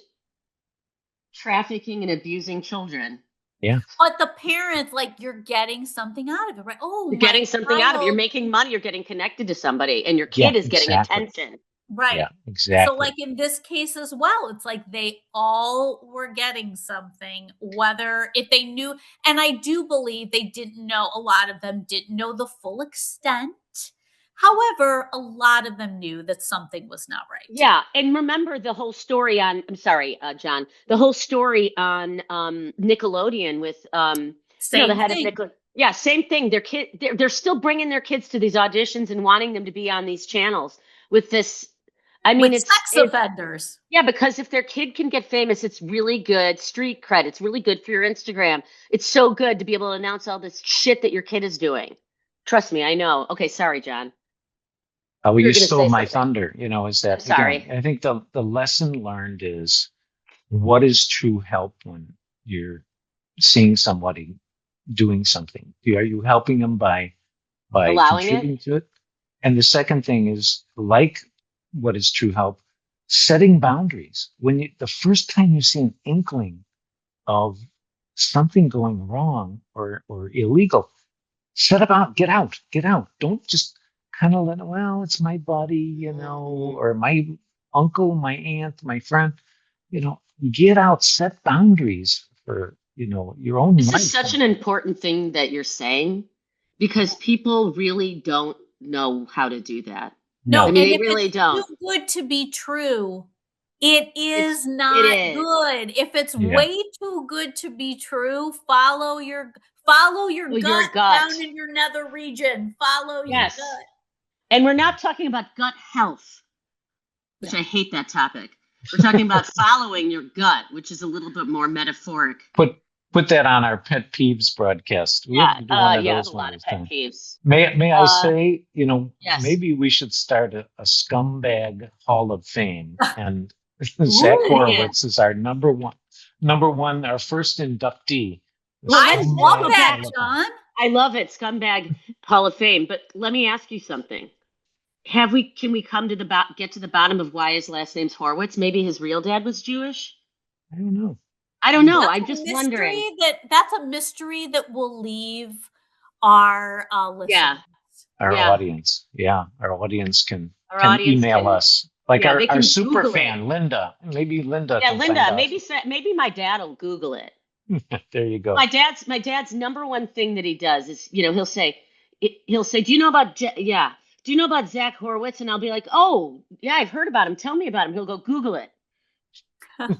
Speaker 2: trafficking and abusing children.
Speaker 13: Yeah.
Speaker 3: But the parents, you're getting something out of it, right? Oh,
Speaker 2: you're getting something out of it. You're making money. You're getting connected to somebody, and your kid is getting attention.
Speaker 3: Right.
Speaker 13: Yeah, exactly.
Speaker 3: So in this case as well, it's like they all were getting something, whether if they knew, and I do believe they didn't know, a lot of them didn't know the full extent. However, a lot of them knew that something was not right.
Speaker 2: Yeah. And remember the whole story on, I'm sorry, John, the whole story on Nickelodeon with the head of Nickelodeon. Yeah, same thing. They're still bringing their kids to these auditions and wanting them to be on these channels with this.
Speaker 3: It's sex offenders.
Speaker 2: Yeah, because if their kid can get famous, it's really good street cred. It's really good for your Instagram. It's so good to be able to announce all this shit that your kid is doing. Trust me, I know. Okay, sorry, John.
Speaker 13: Oh, you stole my thunder. Is that?
Speaker 2: Sorry.
Speaker 13: Again, I think the lesson learned is what is true help when you're seeing somebody doing something. Are you helping them by contributing to it? And the second thing is, what is true help, setting boundaries. When the first time you see an inkling of something going wrong or illegal, set about, get out. Don't just kind of let it, it's my buddy, or my uncle, my aunt, my friend, get out, set boundaries for, your own life.
Speaker 2: This is such an important thing that you're saying, because people really don't know how to do that.
Speaker 3: No,
Speaker 2: they really don't.
Speaker 3: Too good to be true. It is not good. If it's way too good to be true, follow your gut down in your nether region. Follow your gut.
Speaker 2: And we're not talking about gut health, which I hate that topic. We're talking about following your gut, which is a little bit more metaphoric.
Speaker 13: Put Put that on our pet peeves broadcast. We have to do one of
Speaker 2: I have
Speaker 13: those
Speaker 2: a lot
Speaker 13: one
Speaker 2: of pet
Speaker 13: time.
Speaker 2: peeves.
Speaker 13: May I say,
Speaker 2: Yes.
Speaker 13: maybe we should start a scumbag Hall of Fame, and Zach Horowitz is our number one, our first inductee.
Speaker 3: I love that, John.
Speaker 2: I love it, Scumbag Hall of Fame. But let me ask you something. Can we come to get to the bottom of why his last name's Horowitz? Maybe his real dad was Jewish?
Speaker 13: I don't know.
Speaker 2: I'm just wondering.
Speaker 3: That's a mystery that we'll leave our listeners.
Speaker 13: Our audience. Yeah, our audience can email us. Like our super
Speaker 2: Google
Speaker 13: fan,
Speaker 2: it.
Speaker 13: Linda. Maybe Linda.
Speaker 2: Yeah,
Speaker 13: can
Speaker 2: Linda.
Speaker 13: find
Speaker 2: Maybe my dad will Google it.
Speaker 13: There you go.
Speaker 2: My dad's number one thing that he does is, he'll say, do you know about Zach Horowitz? And I'll be like, oh yeah, I've heard about him. Tell me about him. He'll go Google it.
Speaker 3: And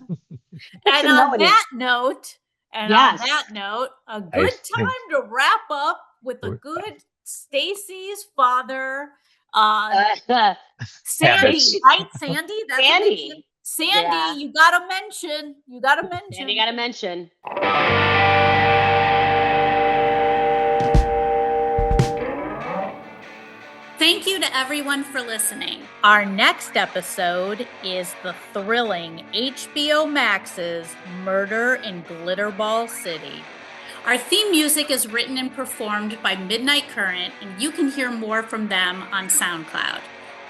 Speaker 3: on that note, a good time to wrap up with a good Stacey's father, Sandy, right? Sandy? That's
Speaker 2: Sandy.
Speaker 3: Sandy, you gotta mention.
Speaker 2: Sandy gotta mention.
Speaker 3: Thank you to everyone for listening. Our next episode is the thrilling HBO Max's Murder in Glitterball City. Our theme music is written and performed by Midnight Current, and you can hear more from them on SoundCloud.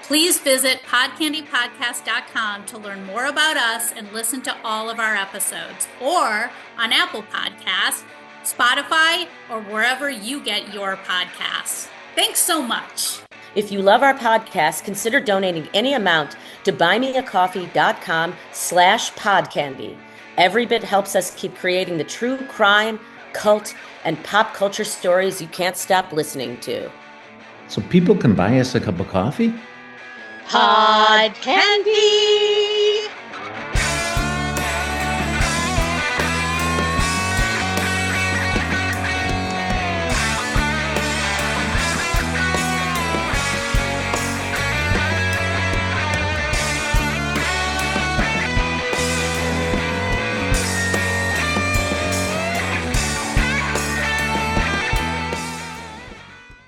Speaker 3: Please visit podcandypodcast.com to learn more about us and listen to all of our episodes, or on Apple Podcasts, Spotify, or wherever you get your podcasts. Thanks so much.
Speaker 1: If you love our podcast, consider donating any amount to buymeacoffee.com/podcandy. Every bit helps us keep creating the true crime, cult, and pop culture stories you can't stop listening to.
Speaker 17: So people can buy us a cup of coffee?
Speaker 1: Pod Candy!